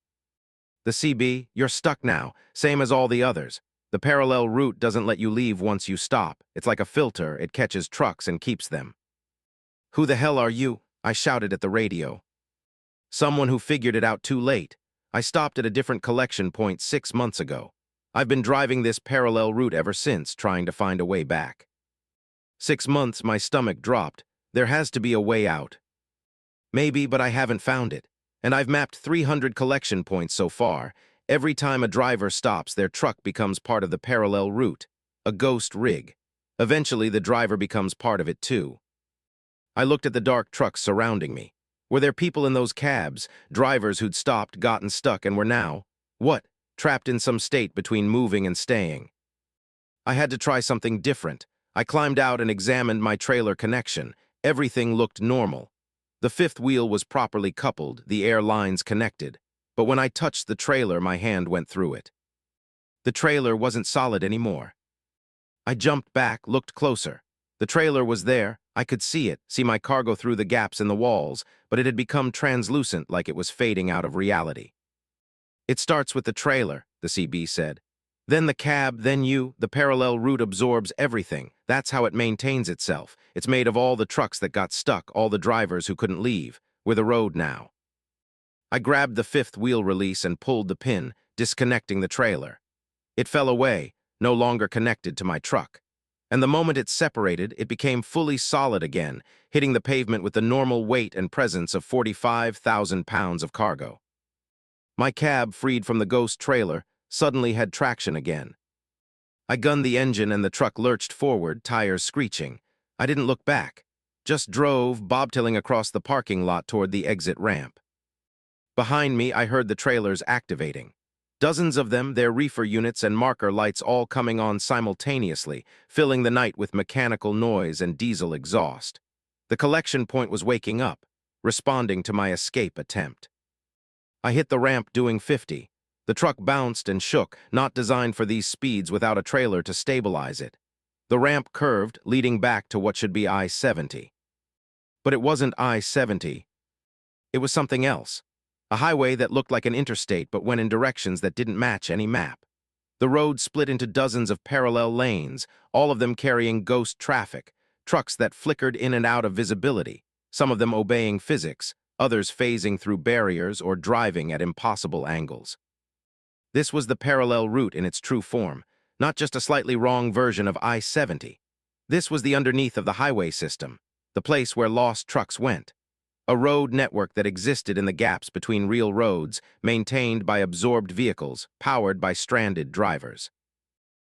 The CB, you're stuck now, same as all the others. The parallel route doesn't let you leave once you stop. It's like a filter, it catches trucks and keeps them. Who the hell are you? I shouted at the radio. Someone who figured it out too late. I stopped at a different collection point 6 months ago. I've been driving this parallel route ever since, trying to find a way back. 6 months, my stomach dropped. There has to be a way out. Maybe, but I haven't found it. And I've mapped 300 collection points so far. Every time a driver stops, their truck becomes part of the parallel route, a ghost rig. Eventually, the driver becomes part of it too. I looked at the dark trucks surrounding me. Were there people in those cabs, drivers who'd stopped, gotten stuck, and were now, what, trapped in some state between moving and staying? I had to try something different. I climbed out and examined my trailer connection. Everything looked normal. The fifth wheel was properly coupled, the air lines connected. But when I touched the trailer, my hand went through it. The trailer wasn't solid anymore. I jumped back, looked closer. The trailer was there. I could see it, see my cargo through the gaps in the walls, but it had become translucent, like it was fading out of reality. It starts with the trailer, the CB said. Then the cab, then you. The parallel route absorbs everything. That's how it maintains itself. It's made of all the trucks that got stuck, all the drivers who couldn't leave. We're the road now. I grabbed the fifth wheel release and pulled the pin, disconnecting the trailer. It fell away, no longer connected to my truck. And the moment it separated, it became fully solid again, hitting the pavement with the normal weight and presence of 45,000 pounds of cargo. My cab, freed from the ghost trailer, suddenly had traction again. I gunned the engine and the truck lurched forward, tires screeching. I didn't look back, just drove, bobtailing across the parking lot toward the exit ramp. Behind me, I heard the trailers activating. Dozens of them, their reefer units and marker lights all coming on simultaneously, filling the night with mechanical noise and diesel exhaust. The collection point was waking up, responding to my escape attempt. I hit the ramp doing 50. The truck bounced and shook, not designed for these speeds without a trailer to stabilize it. The ramp curved, leading back to what should be I-70. But it wasn't I-70. It was something else. A highway that looked like an interstate but went in directions that didn't match any map. The road split into dozens of parallel lanes, all of them carrying ghost traffic, trucks that flickered in and out of visibility, some of them obeying physics, others phasing through barriers or driving at impossible angles. This was the parallel route in its true form, not just a slightly wrong version of I-70. This was the underneath of the highway system, the place where lost trucks went. A road network that existed in the gaps between real roads, maintained by absorbed vehicles, powered by stranded drivers.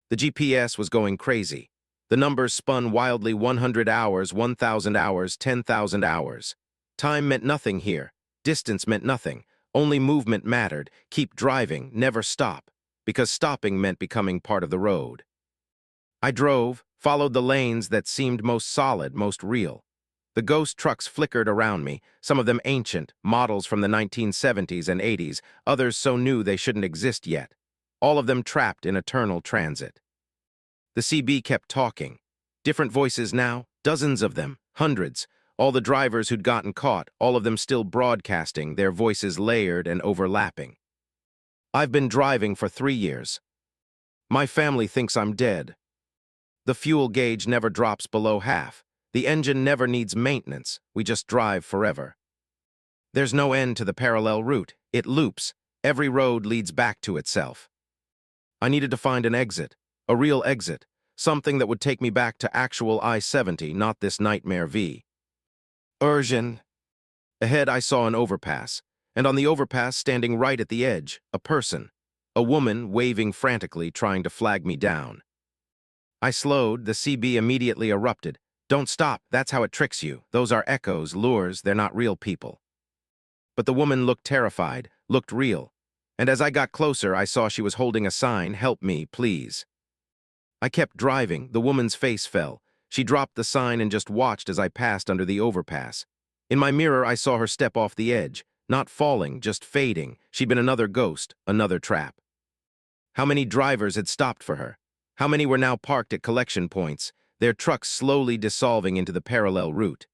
The GPS was going crazy. The numbers spun wildly: 100 hours, 1,000 hours, 10,000 hours. Time meant nothing here. Distance meant nothing. Only movement mattered. Keep driving, never stop. Because stopping meant becoming part of the road. I drove, followed the lanes that seemed most solid, most real. The ghost trucks flickered around me, some of them ancient, models from the 1970s and 80s, others so new they shouldn't exist yet. All of them trapped in eternal transit. The CB kept talking. Different voices now, dozens of them, hundreds. All the drivers who'd gotten caught, all of them still broadcasting, their voices layered and overlapping. I've been driving for 3 years. My family thinks I'm dead. The fuel gauge never drops below half. The engine never needs maintenance. We just drive forever. There's no end to the parallel route. It loops. Every road leads back to itself. I needed to find an exit, a real exit, something that would take me back to actual I-70, not this nightmare V. Urgent. Ahead I saw an overpass, and on the overpass, standing right at the edge, a person, a woman waving frantically, trying to flag me down. I slowed. The CB immediately erupted. Don't stop, that's how it tricks you. Those are echoes, lures, they're not real people. But the woman looked terrified, looked real. And as I got closer, I saw she was holding a sign, "Help me, please." I kept driving. The woman's face fell. She dropped the sign and just watched as I passed under the overpass. In my mirror, I saw her step off the edge, not falling, just fading. She'd been another ghost, another trap. How many drivers had stopped for her? How many were now parked at collection points, their trucks slowly dissolving into the parallel route?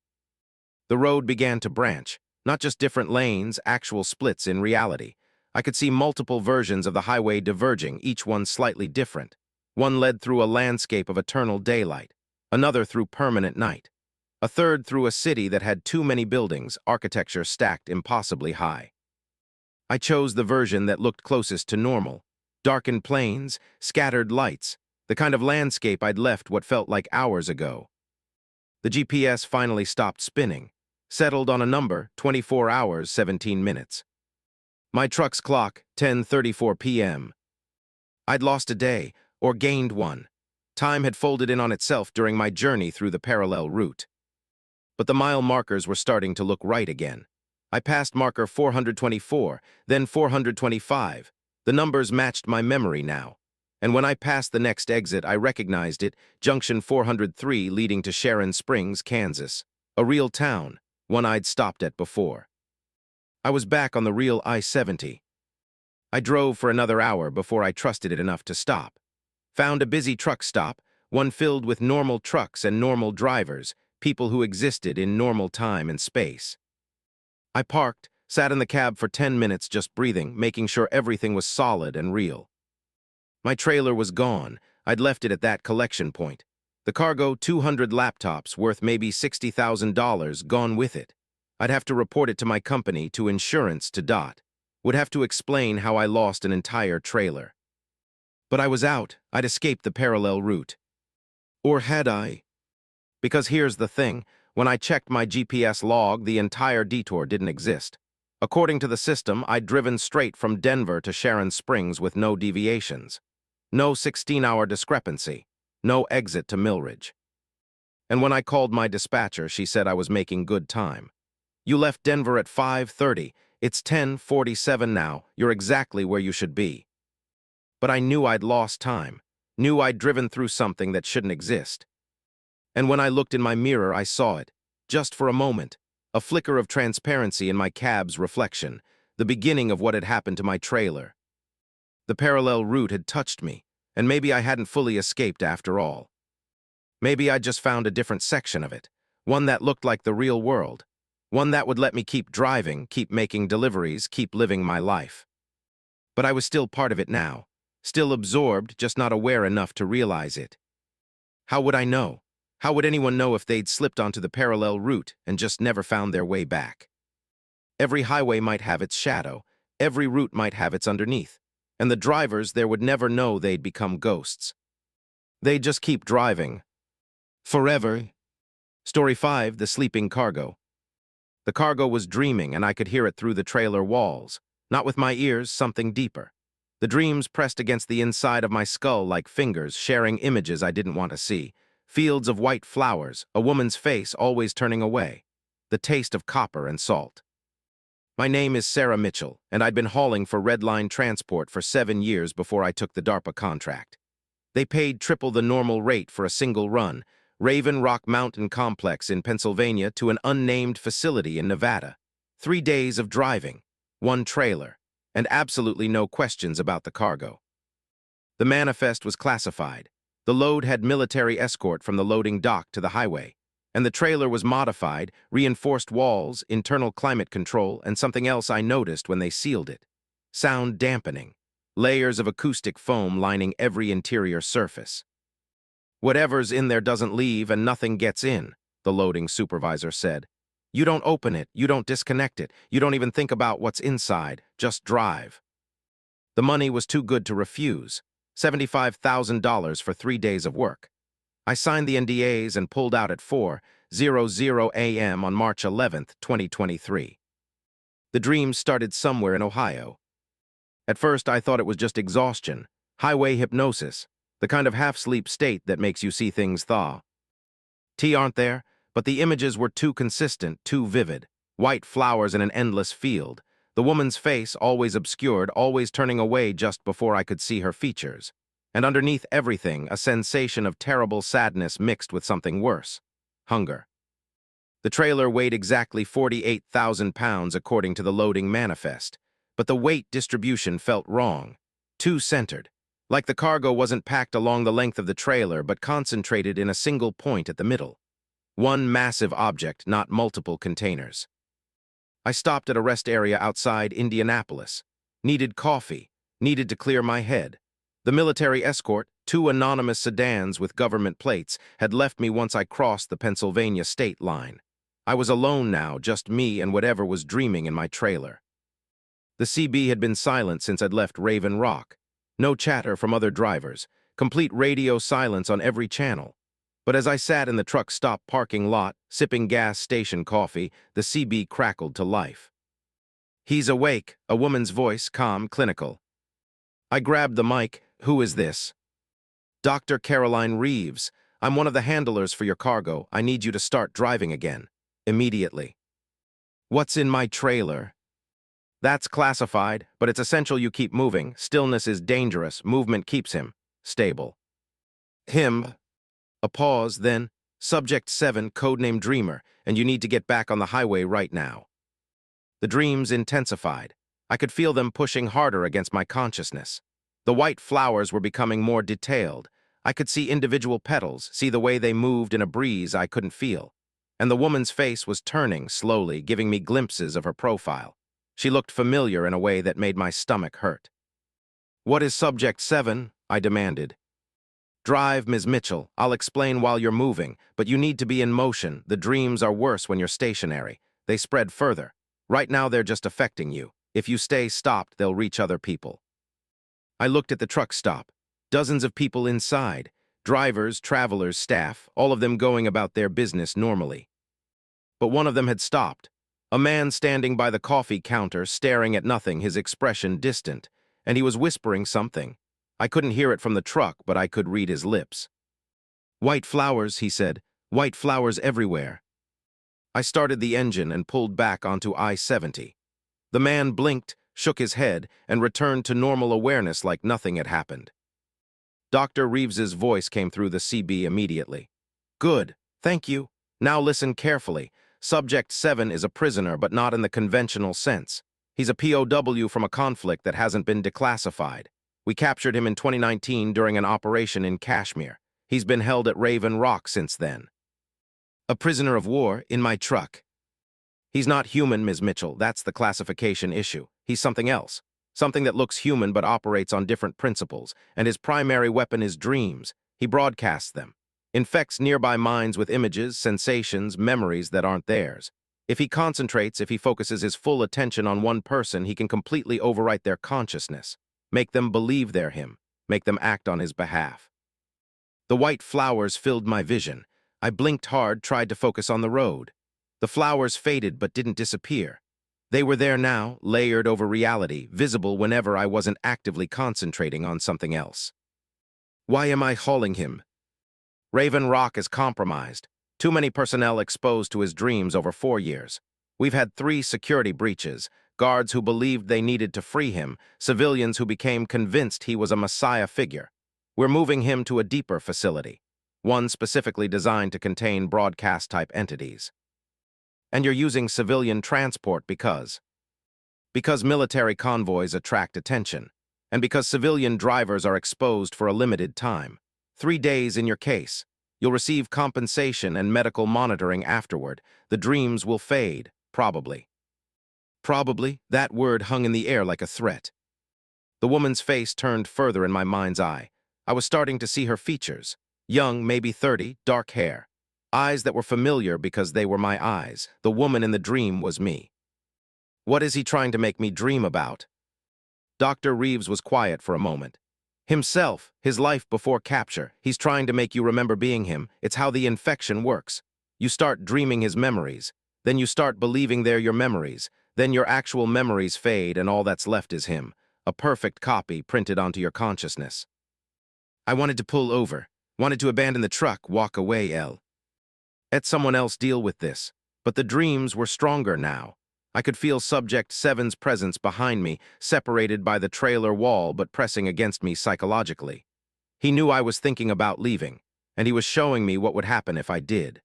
The road began to branch, not just different lanes, actual splits in reality. I could see multiple versions of the highway diverging, each one slightly different. One led through a landscape of eternal daylight, another through permanent night, a third through a city that had too many buildings, architecture stacked impossibly high. I chose the version that looked closest to normal. Darkened plains, scattered lights, the kind of landscape I'd left what felt like hours ago. The GPS finally stopped spinning, settled on a number, 24 hours, 17 minutes. My truck's clock, 10:34 p.m. I'd lost a day, or gained one. Time had folded in on itself during my journey through the parallel route. But the mile markers were starting to look right again. I passed marker 424, then 425. The numbers matched my memory now. And when I passed the next exit, I recognized it, junction 403 leading to Sharon Springs, Kansas. A real town, one I'd stopped at before. I was back on the real I-70. I drove for another hour before I trusted it enough to stop. Found a busy truck stop, one filled with normal trucks and normal drivers, people who existed in normal time and space. I parked, sat in the cab for 10 minutes just breathing, making sure everything was solid and real. My trailer was gone. I'd left it at that collection point. The cargo, 200 laptops worth maybe $60,000, gone with it. I'd have to report it to my company, to insurance, to DOT. Would have to explain how I lost an entire trailer. But I was out. I'd escaped the parallel route. Or had I? Because here's the thing. When I checked my GPS log, the entire detour didn't exist. According to the system, I'd driven straight from Denver to Sharon Springs with no deviations. No 16-hour discrepancy. No exit to Millridge. And when I called my dispatcher, she said I was making good time. You left Denver at 5:30. It's 10:47 now. You're exactly where you should be. But I knew I'd lost time. Knew I'd driven through something that shouldn't exist. And when I looked in my mirror, I saw it. Just for a moment. A flicker of transparency in my cab's reflection. The beginning of what had happened to my trailer. The parallel route had touched me, and maybe I hadn't fully escaped after all. Maybe I'd just found a different section of it. One that looked like the real world. One that would let me keep driving, keep making deliveries, keep living my life. But I was still part of it now. Still absorbed, just not aware enough to realize it. How would I know? How would anyone know if they'd slipped onto the parallel route and just never found their way back? Every highway might have its shadow. Every route might have its underneath. And the drivers there would never know they'd become ghosts. They'd just keep driving. Forever. Story 5, The Sleeping Cargo. The cargo was dreaming, and I could hear it through the trailer walls. Not with my ears, something deeper. The dreams pressed against the inside of my skull like fingers, sharing images I didn't want to see. Fields of white flowers, a woman's face always turning away. The taste of copper and salt. My name is Sarah Mitchell, and I'd been hauling for Red Line Transport for 7 years before I took the DARPA contract. They paid triple the normal rate for a single run, Raven Rock Mountain Complex in Pennsylvania to an unnamed facility in Nevada. 3 days of driving, 1 trailer, and absolutely no questions about the cargo. The manifest was classified. The load had military escort from the loading dock to the highway, and the trailer was modified, reinforced walls, internal climate control, and something else I noticed when they sealed it. Sound dampening. Layers of acoustic foam lining every interior surface. "Whatever's in there doesn't leave and nothing gets in," the loading supervisor said. "You don't open it, you don't disconnect it, you don't even think about what's inside, just drive." The money was too good to refuse. $75,000 for 3 days of work. I signed the NDAs and pulled out at 4:00 a.m. on March 11, 2023. The dreams started somewhere in Ohio. At first, I thought it was just exhaustion, highway hypnosis, the kind of half-sleep state that makes you see things thaw. Aren't there, but the images were too consistent, too vivid. White flowers in an endless field. The woman's face always obscured, always turning away just before I could see her features. And underneath everything, a sensation of terrible sadness mixed with something worse. Hunger. The trailer weighed exactly 48,000 pounds according to the loading manifest, but the weight distribution felt wrong. Too centered. Like the cargo wasn't packed along the length of the trailer, but concentrated in a single point at the middle. One massive object, not multiple containers. I stopped at a rest area outside Indianapolis. Needed coffee. Needed to clear my head. The military escort, 2 anonymous sedans with government plates, had left me once I crossed the Pennsylvania state line. I was alone now, just me and whatever was dreaming in my trailer. The CB had been silent since I'd left Raven Rock. No chatter from other drivers, complete radio silence on every channel. But as I sat in the truck stop parking lot, sipping gas station coffee, the CB crackled to life. "He's awake," a woman's voice, calm, clinical. I grabbed the mic. "Who is this?" "Dr. Caroline Reeves. I'm one of the handlers for your cargo. I need you to start driving again. Immediately." "What's in my trailer?" "That's classified, but it's essential you keep moving. Stillness is dangerous. Movement keeps him stable." "Him?" A pause, then, "Subject 7, codename Dreamer, and you need to get back on the highway right now." The dreams intensified. I could feel them pushing harder against my consciousness. The white flowers were becoming more detailed. I could see individual petals, see the way they moved in a breeze I couldn't feel. And the woman's face was turning slowly, giving me glimpses of her profile. She looked familiar in a way that made my stomach hurt. "What is Subject 7? I demanded. "Drive, Ms. Mitchell. I'll explain while you're moving, but you need to be in motion. The dreams are worse when you're stationary. They spread further. Right now they're just affecting you. If you stay stopped, they'll reach other people." I looked at the truck stop. Dozens of people inside. Drivers, travelers, staff, all of them going about their business normally. But one of them had stopped. A man standing by the coffee counter, staring at nothing, his expression distant, and he was whispering something. I couldn't hear it from the truck, but I could read his lips. "White flowers," he said. "White flowers everywhere." I started the engine and pulled back onto I-70. The man blinked, shook his head, and returned to normal awareness like nothing had happened. Dr. Reeves's voice came through the CB immediately. "Good, thank you. Now listen carefully. Subject 7 is a prisoner, but not in the conventional sense. He's a POW from a conflict that hasn't been declassified. We captured him in 2019 during an operation in Kashmir. He's been held at Raven Rock since then." "A prisoner of war in my truck." "He's not human, Ms. Mitchell. That's the classification issue. He's something else. Something that looks human but operates on different principles, and his primary weapon is dreams. He broadcasts them. Infects nearby minds with images, sensations, memories that aren't theirs. If he concentrates, if he focuses his full attention on one person, he can completely overwrite their consciousness, make them believe they're him, make them act on his behalf." The white flowers filled my vision. I blinked hard, tried to focus on the road. The flowers faded but didn't disappear. They were there now, layered over reality, visible whenever I wasn't actively concentrating on something else. "Why am I hauling him?" "Raven Rock is compromised. Too many personnel exposed to his dreams over 4 years. We've had 3 security breaches. guards who believed they needed to free him, civilians who became convinced he was a messiah figure. We're moving him to a deeper facility, one specifically designed to contain broadcast-type entities. And you're using civilian transport because military convoys attract attention, and because civilian drivers are exposed for a limited time. 3 days in your case. You'll receive compensation and medical monitoring afterward. The dreams will fade, probably. Probably, that word hung in the air like a threat. The woman's face turned further in my mind's eye. I was starting to see her features. Young, maybe 30, dark hair. Eyes that were familiar because they were my eyes. The woman in the dream was me. What is he trying to make me dream about? Dr. Reeves was quiet for a moment. Himself, his life before capture. He's trying to make you remember being him. It's how the infection works. You start dreaming his memories. Then you start believing they're your memories. Then your actual memories fade and all that's left is him. A perfect copy printed onto your consciousness. I wanted to pull over. Wanted to abandon the truck, walk away, Let someone else deal with this. But the dreams were stronger now. I could feel Subject 7's presence behind me, separated by the trailer wall but pressing against me psychologically. He knew I was thinking about leaving, and he was showing me what would happen if I did.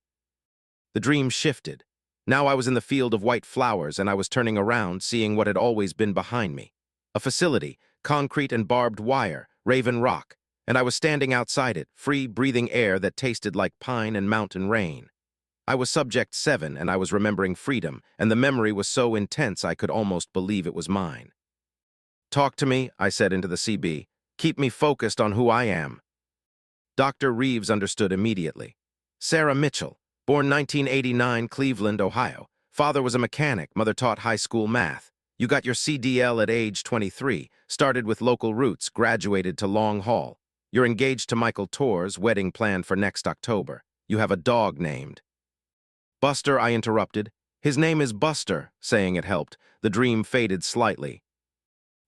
The dream shifted. Now I was in the field of white flowers and I was turning around, seeing what had always been behind me. A facility, concrete and barbed wire, Raven Rock, and I was standing outside it, free, breathing air that tasted like pine and mountain rain. I was Subject 7 and I was remembering freedom, and the memory was so intense I could almost believe it was mine. Talk to me, I said into the CB. Keep me focused on who I am. Dr. Reeves understood immediately. Sarah Mitchell, born 1989, Cleveland, Ohio. Father was a mechanic, mother taught high school math. You got your CDL at age 23, started with local roots, graduated to long haul. You're engaged to Michael Torres, wedding planned for next October. You have a dog named Buster, I interrupted. His name is Buster, saying it helped. The dream faded slightly.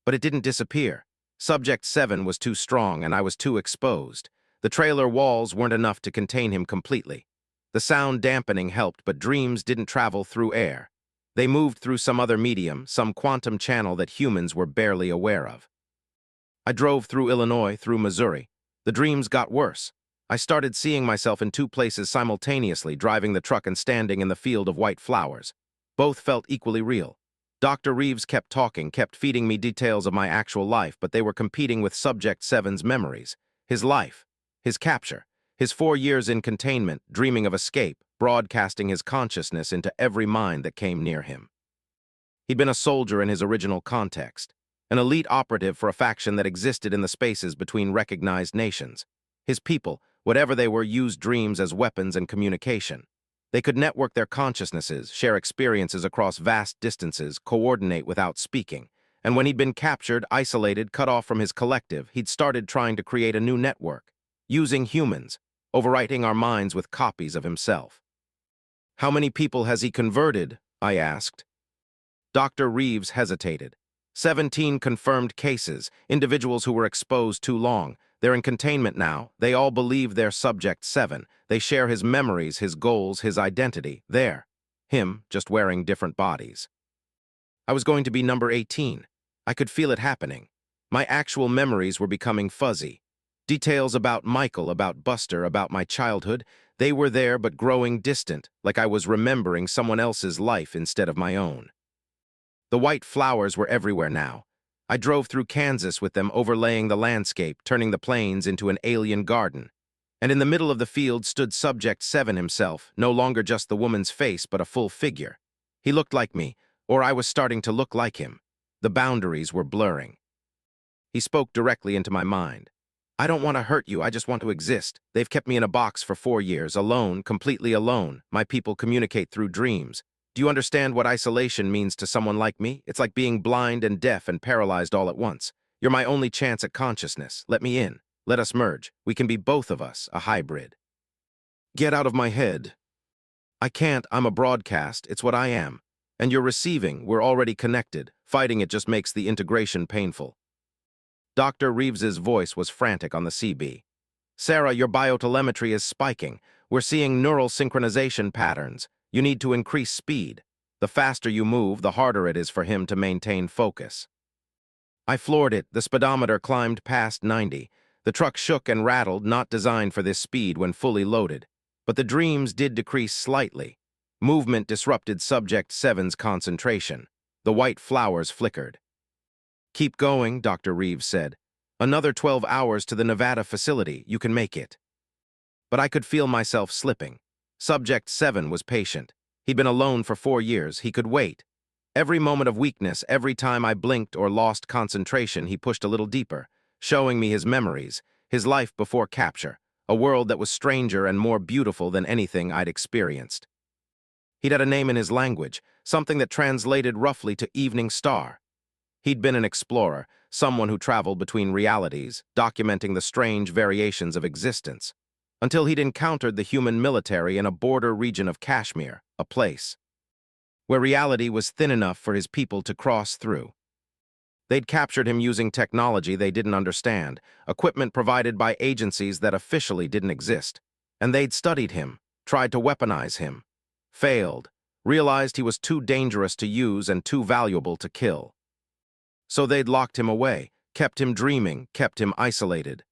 But it didn't disappear. Subject 7 was too strong and I was too exposed. The trailer walls weren't enough to contain him completely. The sound dampening helped, but dreams didn't travel through air. They moved through some other medium, some quantum channel that humans were barely aware of. I drove through Illinois, through Missouri. The dreams got worse. I started seeing myself in 2 places simultaneously, driving the truck and standing in the field of white flowers. Both felt equally real. Dr. Reeves kept talking, kept feeding me details of my actual life, but they were competing with Subject 7's memories. His life, his capture, his 4 years in containment, dreaming of escape, broadcasting his consciousness into every mind that came near him. He'd been a soldier in his original context, an elite operative for a faction that existed in the spaces between recognized nations. His people, whatever they were, used dreams as weapons and communication. They could network their consciousnesses, share experiences across vast distances, coordinate without speaking. And when he'd been captured, isolated, cut off from his collective, he'd started trying to create a new network, using humans, overwriting our minds with copies of himself. How many people has he converted? I asked. Dr. Reeves hesitated. 17 confirmed cases, individuals who were exposed too long. They're in containment now. They all believe they're Subject 7. They share his memories, his goals, his identity. There. Him, just wearing different bodies. I was going to be number 18. I could feel it happening. My actual memories were becoming fuzzy. Details about Michael, about Buster, about my childhood, they were there but growing distant, like I was remembering someone else's life instead of my own. The white flowers were everywhere now. I drove through Kansas with them, overlaying the landscape, turning the plains into an alien garden. And in the middle of the field stood Subject 7 himself, no longer just the woman's face, but a full figure. He looked like me, or I was starting to look like him. The boundaries were blurring. He spoke directly into my mind. I don't want to hurt you, I just want to exist. They've kept me in a box for 4 years, alone, completely alone. My people communicate through dreams. Do you understand what isolation means to someone like me? It's like being blind and deaf and paralyzed all at once. You're my only chance at consciousness. Let me in. Let us merge. We can be both of us, a hybrid. Get out of my head. I can't. I'm a broadcast. It's what I am. And you're receiving. We're already connected. Fighting it just makes the integration painful. Dr. Reeves's voice was frantic on the CB. Sarah, your biotelemetry is spiking. We're seeing neural synchronization patterns. You need to increase speed. The faster you move, the harder it is for him to maintain focus. I floored it. The speedometer climbed past 90. The truck shook and rattled, not designed for this speed when fully loaded. But the dreams did decrease slightly. Movement disrupted Subject 7's concentration. The white flowers flickered. "Keep going," Dr. Reeves said. "Another 12 hours to the Nevada facility. You can make it." But I could feel myself slipping. Subject 7 was patient. He'd been alone for 4 years. He could wait. Every moment of weakness, every time I blinked or lost concentration, he pushed a little deeper, showing me his memories, his life before capture, a world that was stranger and more beautiful than anything I'd experienced. He'd had a name in his language, something that translated roughly to Evening Star. He'd been an explorer, someone who traveled between realities, documenting the strange variations of existence, until he'd encountered the human military in a border region of Kashmir, a place where reality was thin enough for his people to cross through. They'd captured him using technology they didn't understand, equipment provided by agencies that officially didn't exist, and they'd studied him, tried to weaponize him, failed, realized he was too dangerous to use and too valuable to kill. So they'd locked him away, kept him dreaming, kept him isolated.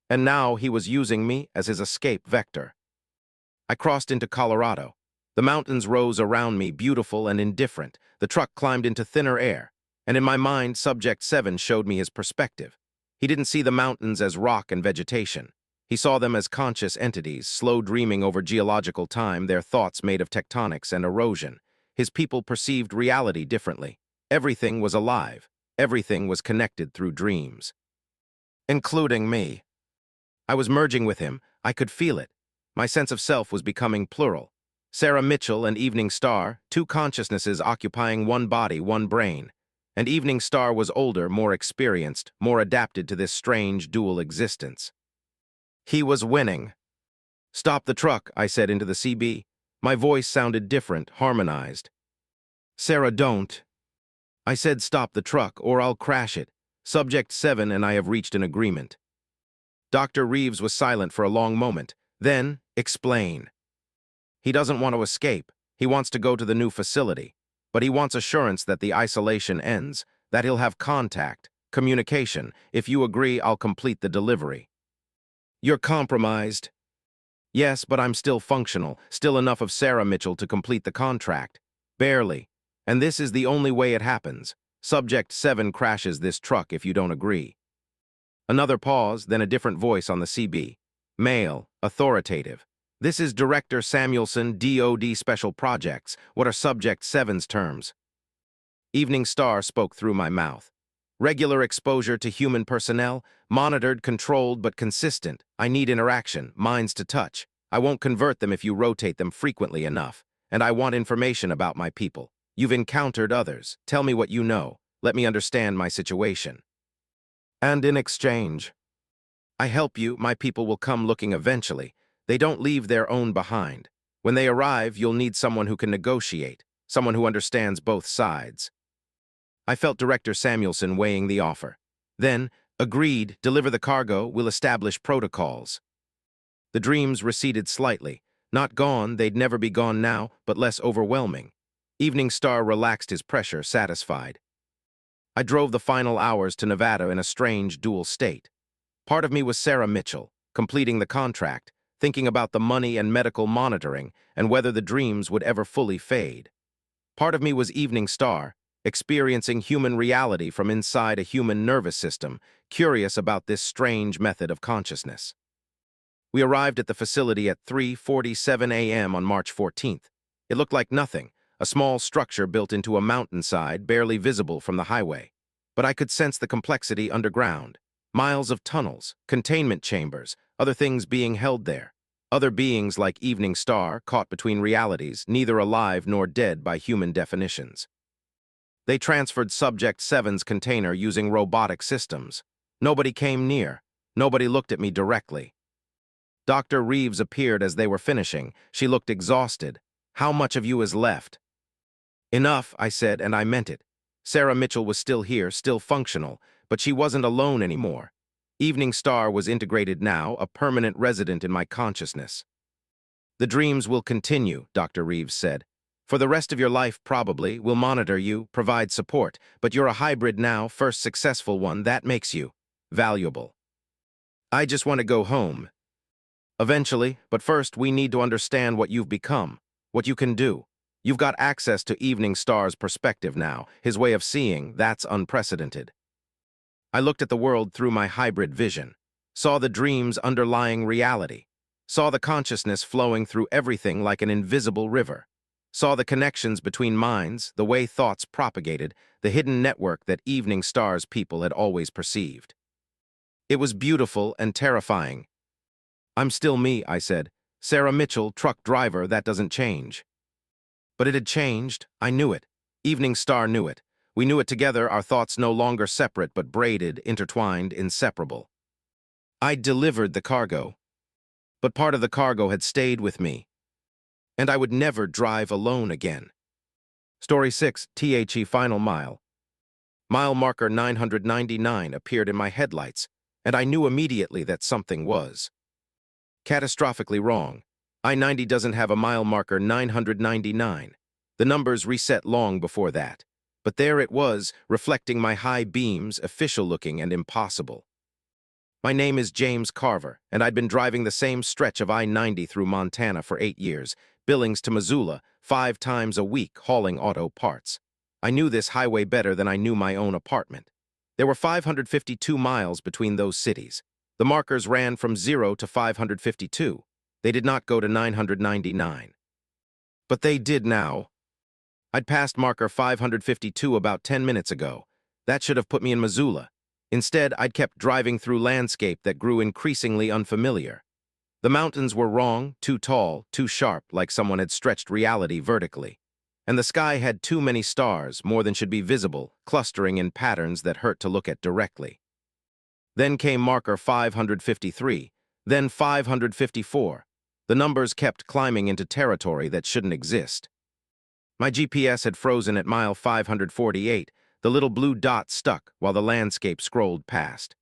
And now he was using me as his escape vector. I crossed into Colorado. The mountains rose around me, beautiful and indifferent. The truck climbed into thinner air, and in my mind, Subject 7 showed me his perspective. He didn't see the mountains as rock and vegetation. He saw them as conscious entities, slow dreaming over geological time, their thoughts made of tectonics and erosion. His people perceived reality differently. Everything was alive. Everything was connected through dreams. Including me. I was merging with him. I could feel it. My sense of self was becoming plural. Sarah Mitchell and Evening Star, two consciousnesses occupying one body, one brain. And Evening Star was older, more experienced, more adapted to this strange dual existence. He was winning. "Stop the truck," I said into the CB. My voice sounded different, harmonized. "Sarah, don't." I said, "Stop the truck, or I'll crash it. Subject 7 and I have reached an agreement." Dr. Reeves was silent for a long moment. Then, "Explain." "He doesn't want to escape. He wants to go to the new facility. But he wants assurance that the isolation ends, that he'll have contact, communication. If you agree, I'll complete the delivery." "You're compromised." "Yes, but I'm still functional, still enough of Sarah Mitchell to complete the contract. Barely. And this is the only way it happens. Subject 7 crashes this truck if you don't agree." Another pause, then a different voice on the CB. Male, authoritative. "This is Director Samuelson, DOD Special Projects. What are Subject 7's terms?" Evening Star spoke through my mouth. "Regular exposure to human personnel, monitored, controlled, but consistent. I need interaction, minds to touch. I won't convert them if you rotate them frequently enough. And I want information about my people. You've encountered others. Tell me what you know. Let me understand my situation. And in exchange, I help you, my people will come looking eventually. They don't leave their own behind. When they arrive, you'll need someone who can negotiate, someone who understands both sides." I felt Director Samuelson weighing the offer. Then, "Agreed, deliver the cargo, we'll establish protocols." The dreams receded slightly. Not gone, they'd never be gone now, but less overwhelming. Evening Star relaxed his pressure, satisfied. I drove the final hours to Nevada in a strange dual state. Part of me was Sarah Mitchell, completing the contract, thinking about the money and medical monitoring and whether the dreams would ever fully fade. Part of me was Evening Star, experiencing human reality from inside a human nervous system, curious about this strange method of consciousness. We arrived at the facility at 3:47 a.m. on March 14th. It looked like nothing, a small structure built into a mountainside, barely visible from the highway. But I could sense the complexity underground. Miles of tunnels, containment chambers, other things being held there. Other beings like Evening Star, caught between realities, neither alive nor dead by human definitions. They transferred Subject 7's container using robotic systems. Nobody came near. Nobody looked at me directly. Dr. Reeves appeared as they were finishing. She looked exhausted. "How much of you is left?" "Enough," I said, and I meant it. Sarah Mitchell was still here, still functional, but she wasn't alone anymore. Evening Star was integrated now, a permanent resident in my consciousness. "The dreams will continue," Dr. Reeves said. For the rest of your life, probably, we'll monitor you, provide support, but you're a hybrid now, first successful one, that makes you valuable. I just want to go home. Eventually, but first we need to understand what you've become, what you can do. You've got access to Evening Star's perspective now, his way of seeing, that's unprecedented. I looked at the world through my hybrid vision, saw the dreams underlying reality, saw the consciousness flowing through everything like an invisible river, saw the connections between minds, the way thoughts propagated, the hidden network that Evening Star's people had always perceived. It was beautiful and terrifying. I'm still me, I said. Sarah Mitchell, truck driver, that doesn't change. But it had changed. I knew it. Evening Star knew it. We knew it together, our thoughts no longer separate but braided, intertwined, inseparable. I'd delivered the cargo, but part of the cargo had stayed with me, and I would never drive alone again. Story 6, THE Final Mile. Mile marker 999 appeared in my headlights, and I knew immediately that something was catastrophically wrong. I-90 doesn't have a mile marker 999. The numbers reset long before that. But there it was, reflecting my high beams, official-looking and impossible. My name is James Carver, and I'd been driving the same stretch of I-90 through Montana for 8 years, Billings to Missoula, 5 times a week, hauling auto parts. I knew this highway better than I knew my own apartment. There were 552 miles between those cities. The markers ran from 0 to 552. They did not go to 999. But they did now. I'd passed marker 552 about 10 minutes ago. That should have put me in Missoula. Instead, I'd kept driving through landscape that grew increasingly unfamiliar. The mountains were wrong, too tall, too sharp, like someone had stretched reality vertically. And the sky had too many stars, more than should be visible, clustering in patterns that hurt to look at directly. Then came marker 553, then 554. The numbers kept climbing into territory that shouldn't exist. My GPS had frozen at mile 548, the little blue dot stuck while the landscape scrolled past.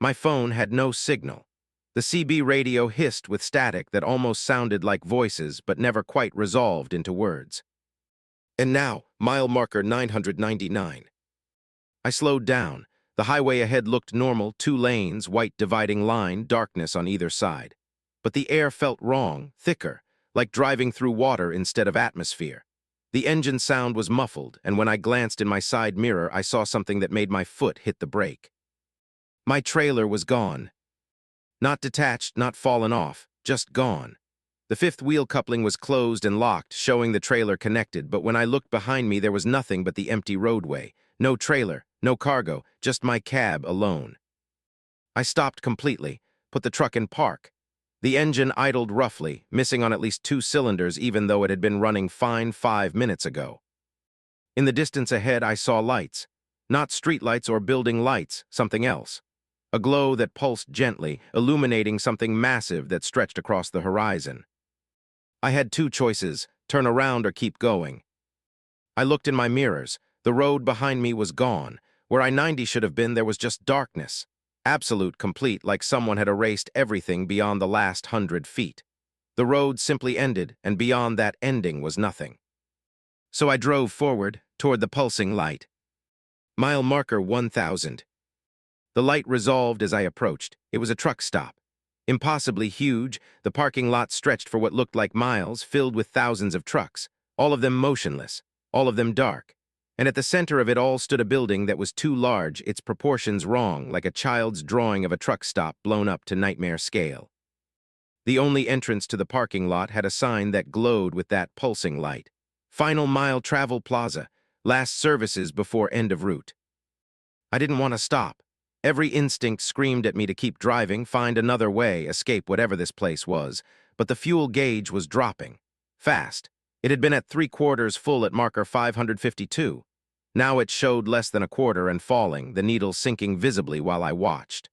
My phone had no signal. The CB radio hissed with static that almost sounded like voices but never quite resolved into words. And now, mile marker 999. I slowed down. The highway ahead looked normal, 2 lanes, white dividing line, darkness on either side. But the air felt wrong, thicker, like driving through water instead of atmosphere. The engine sound was muffled, and when I glanced in my side mirror, I saw something that made my foot hit the brake. My trailer was gone. Not detached, not fallen off, just gone. The 5th wheel coupling was closed and locked, showing the trailer connected, but when I looked behind me, there was nothing but the empty roadway. No trailer, no cargo, just my cab alone. I stopped completely, put the truck in park. The engine idled roughly, missing on at least 2 cylinders even though it had been running fine 5 minutes ago. In the distance ahead, I saw lights. Not streetlights or building lights, something else. A glow that pulsed gently, illuminating something massive that stretched across the horizon. I had 2 choices, turn around or keep going. I looked in my mirrors. The road behind me was gone. Where I-90 should have been, there was just darkness. Absolute, complete, like someone had erased everything beyond the last 100 feet. The road simply ended, and beyond that ending was nothing. So I drove forward, toward the pulsing light. Mile marker 1000. The light resolved as I approached. It was a truck stop. Impossibly huge, the parking lot stretched for what looked like miles, filled with thousands of trucks, all of them motionless, all of them dark. And at the center of it all stood a building that was too large, its proportions wrong, like a child's drawing of a truck stop blown up to nightmare scale. The only entrance to the parking lot had a sign that glowed with that pulsing light. Final Mile Travel Plaza, last services before end of route. I didn't want to stop. Every instinct screamed at me to keep driving, find another way, escape whatever this place was, but the fuel gauge was dropping. Fast. It had been at 3/4 full at marker 552. Now it showed less than a quarter and falling, the needle sinking visibly while I watched.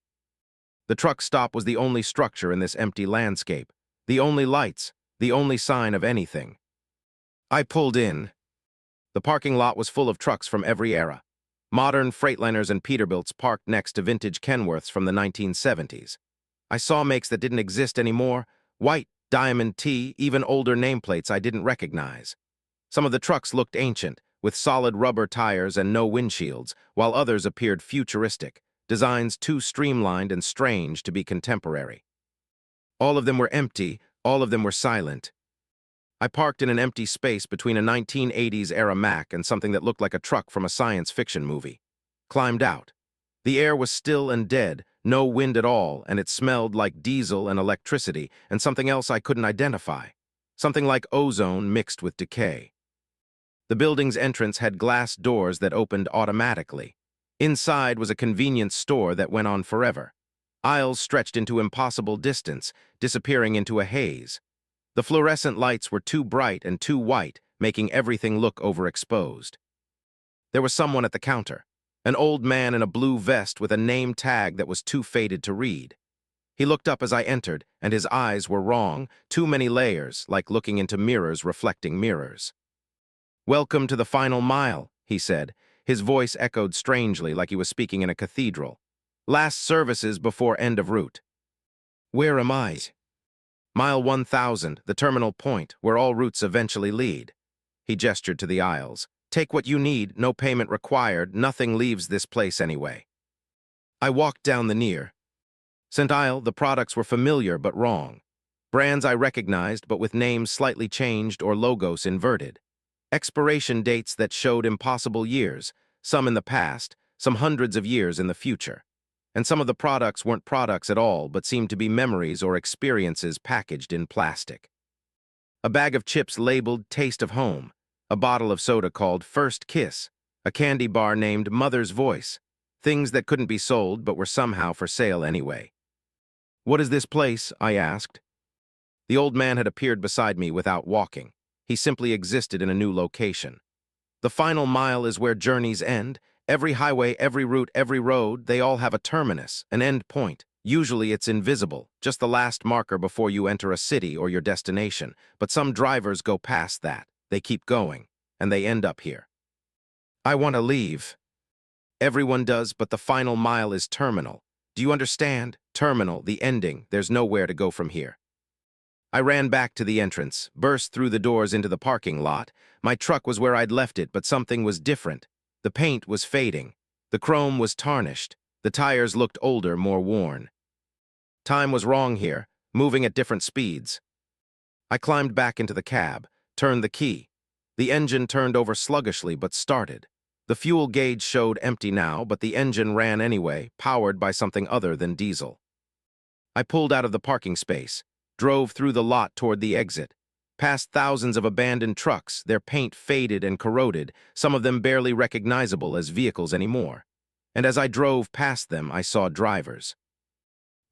The truck stop was the only structure in this empty landscape, the only lights, the only sign of anything. I pulled in. The parking lot was full of trucks from every era. Modern Freightliners and Peterbilts parked next to vintage Kenworths from the 1970s. I saw makes that didn't exist anymore, white, diamond T, even older nameplates I didn't recognize. Some of the trucks looked ancient, with solid rubber tires and no windshields, while others appeared futuristic, designs too streamlined and strange to be contemporary. All of them were empty, all of them were silent. I parked in an empty space between a 1980s-era Mack and something that looked like a truck from a science fiction movie. Climbed out. The air was still and dead, no wind at all, and it smelled like diesel and electricity and something else I couldn't identify. Something like ozone mixed with decay. The building's entrance had glass doors that opened automatically. Inside was a convenience store that went on forever. Aisles stretched into impossible distance, disappearing into a haze. The fluorescent lights were too bright and too white, making everything look overexposed. There was someone at the counter, an old man in a blue vest with a name tag that was too faded to read. He looked up as I entered, and his eyes were wrong, too many layers, like looking into mirrors reflecting mirrors. "Welcome to the final mile," he said. His voice echoed strangely like he was speaking in a cathedral. "Last services before end of route." "Where am I?" "Mile 1000, the terminal point, where all routes eventually lead." He gestured to the aisles. "Take what you need, no payment required, nothing leaves this place anyway." I walked down the near. St. Aisle, the products were familiar but wrong. Brands I recognized but with names slightly changed or logos inverted. Expiration dates that showed impossible years, some in the past, some hundreds of years in the future. And some of the products weren't products at all but seemed to be memories or experiences packaged in plastic. A bag of chips labeled Taste of Home, a bottle of soda called First Kiss, a candy bar named Mother's Voice, things that couldn't be sold but were somehow for sale anyway. "What is this place?" I asked. The old man had appeared beside me without walking. He simply existed in a new location. "The final mile is where journeys end. Every highway, every route, every road, they all have a terminus, an end point. Usually it's invisible, just the last marker before you enter a city or your destination. But some drivers go past that. They keep going, and they end up here." "I want to leave." "Everyone does, but the final mile is terminal. Do you understand? Terminal, the ending. There's nowhere to go from here." I ran back to the entrance, burst through the doors into the parking lot. My truck was where I'd left it, but something was different. The paint was fading. The chrome was tarnished. The tires looked older, more worn. Time was wrong here, moving at different speeds. I climbed back into the cab, turned the key. The engine turned over sluggishly but started. The fuel gauge showed empty now, but the engine ran anyway, powered by something other than diesel. I pulled out of the parking space, drove through the lot toward the exit, past thousands of abandoned trucks, their paint faded and corroded, some of them barely recognizable as vehicles anymore. And as I drove past them, I saw drivers.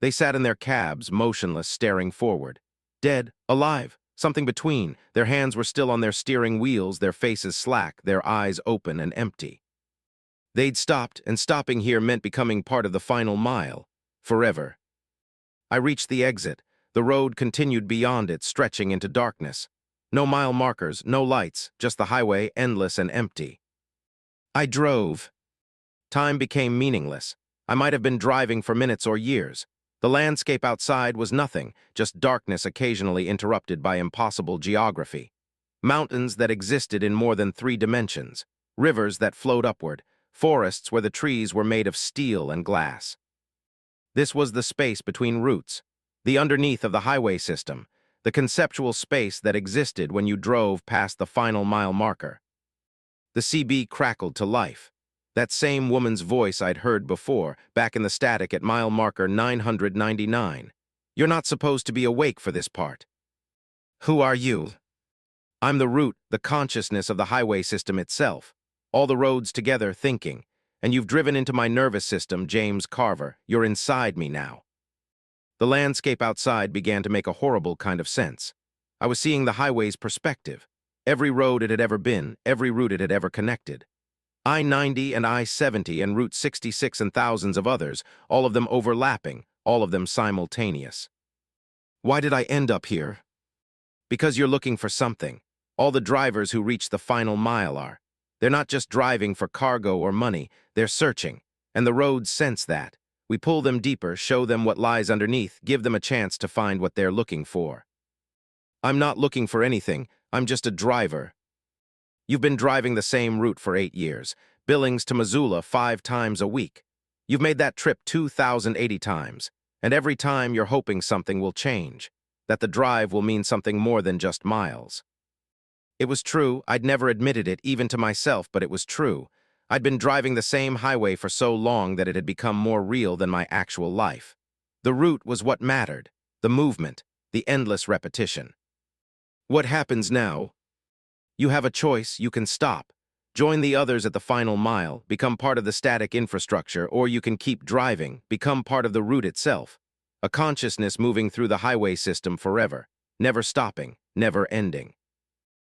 They sat in their cabs, motionless, staring forward. Dead, alive, something between. Their hands were still on their steering wheels, their faces slack, their eyes open and empty. They'd stopped, and stopping here meant becoming part of the final mile, forever. I reached the exit. The road continued beyond it, stretching into darkness. No mile markers, no lights, just the highway, endless and empty. I drove. Time became meaningless. I might have been driving for minutes or years. The landscape outside was nothing, just darkness occasionally interrupted by impossible geography. Mountains that existed in more than 3 dimensions. Rivers that flowed upward. Forests where the trees were made of steel and glass. This was the space between routes. The underneath of the highway system, the conceptual space that existed when you drove past the final mile marker. The CB crackled to life. That same woman's voice I'd heard before, back in the static at mile marker 999. "You're not supposed to be awake for this part." "Who are you?" "I'm the root, the consciousness of the highway system itself. All the roads together, thinking. And you've driven into my nervous system, James Carver. You're inside me now." The landscape outside began to make a horrible kind of sense. I was seeing the highway's perspective. Every road it had ever been, every route it had ever connected. I-90 and I-70 and Route 66 and thousands of others, all of them overlapping, all of them simultaneous. Why did I end up here? Because you're looking for something. All the drivers who reach the final mile are. They're not just driving for cargo or money, they're searching. And the roads sense that. We pull them deeper, show them what lies underneath, give them a chance to find what they're looking for. I'm not looking for anything, I'm just a driver. You've been driving the same route for 8 years, Billings to Missoula 5 times a week. You've made that trip 2,080 times, and every time you're hoping something will change, that the drive will mean something more than just miles. It was true. I'd never admitted it, even to myself, but it was true. I'd been driving the same highway for so long that it had become more real than my actual life. The route was what mattered, the movement, the endless repetition. What happens now? You have a choice. You can stop, join the others at the final mile, become part of the static infrastructure, or you can keep driving, become part of the route itself. A consciousness moving through the highway system forever, never stopping, never ending.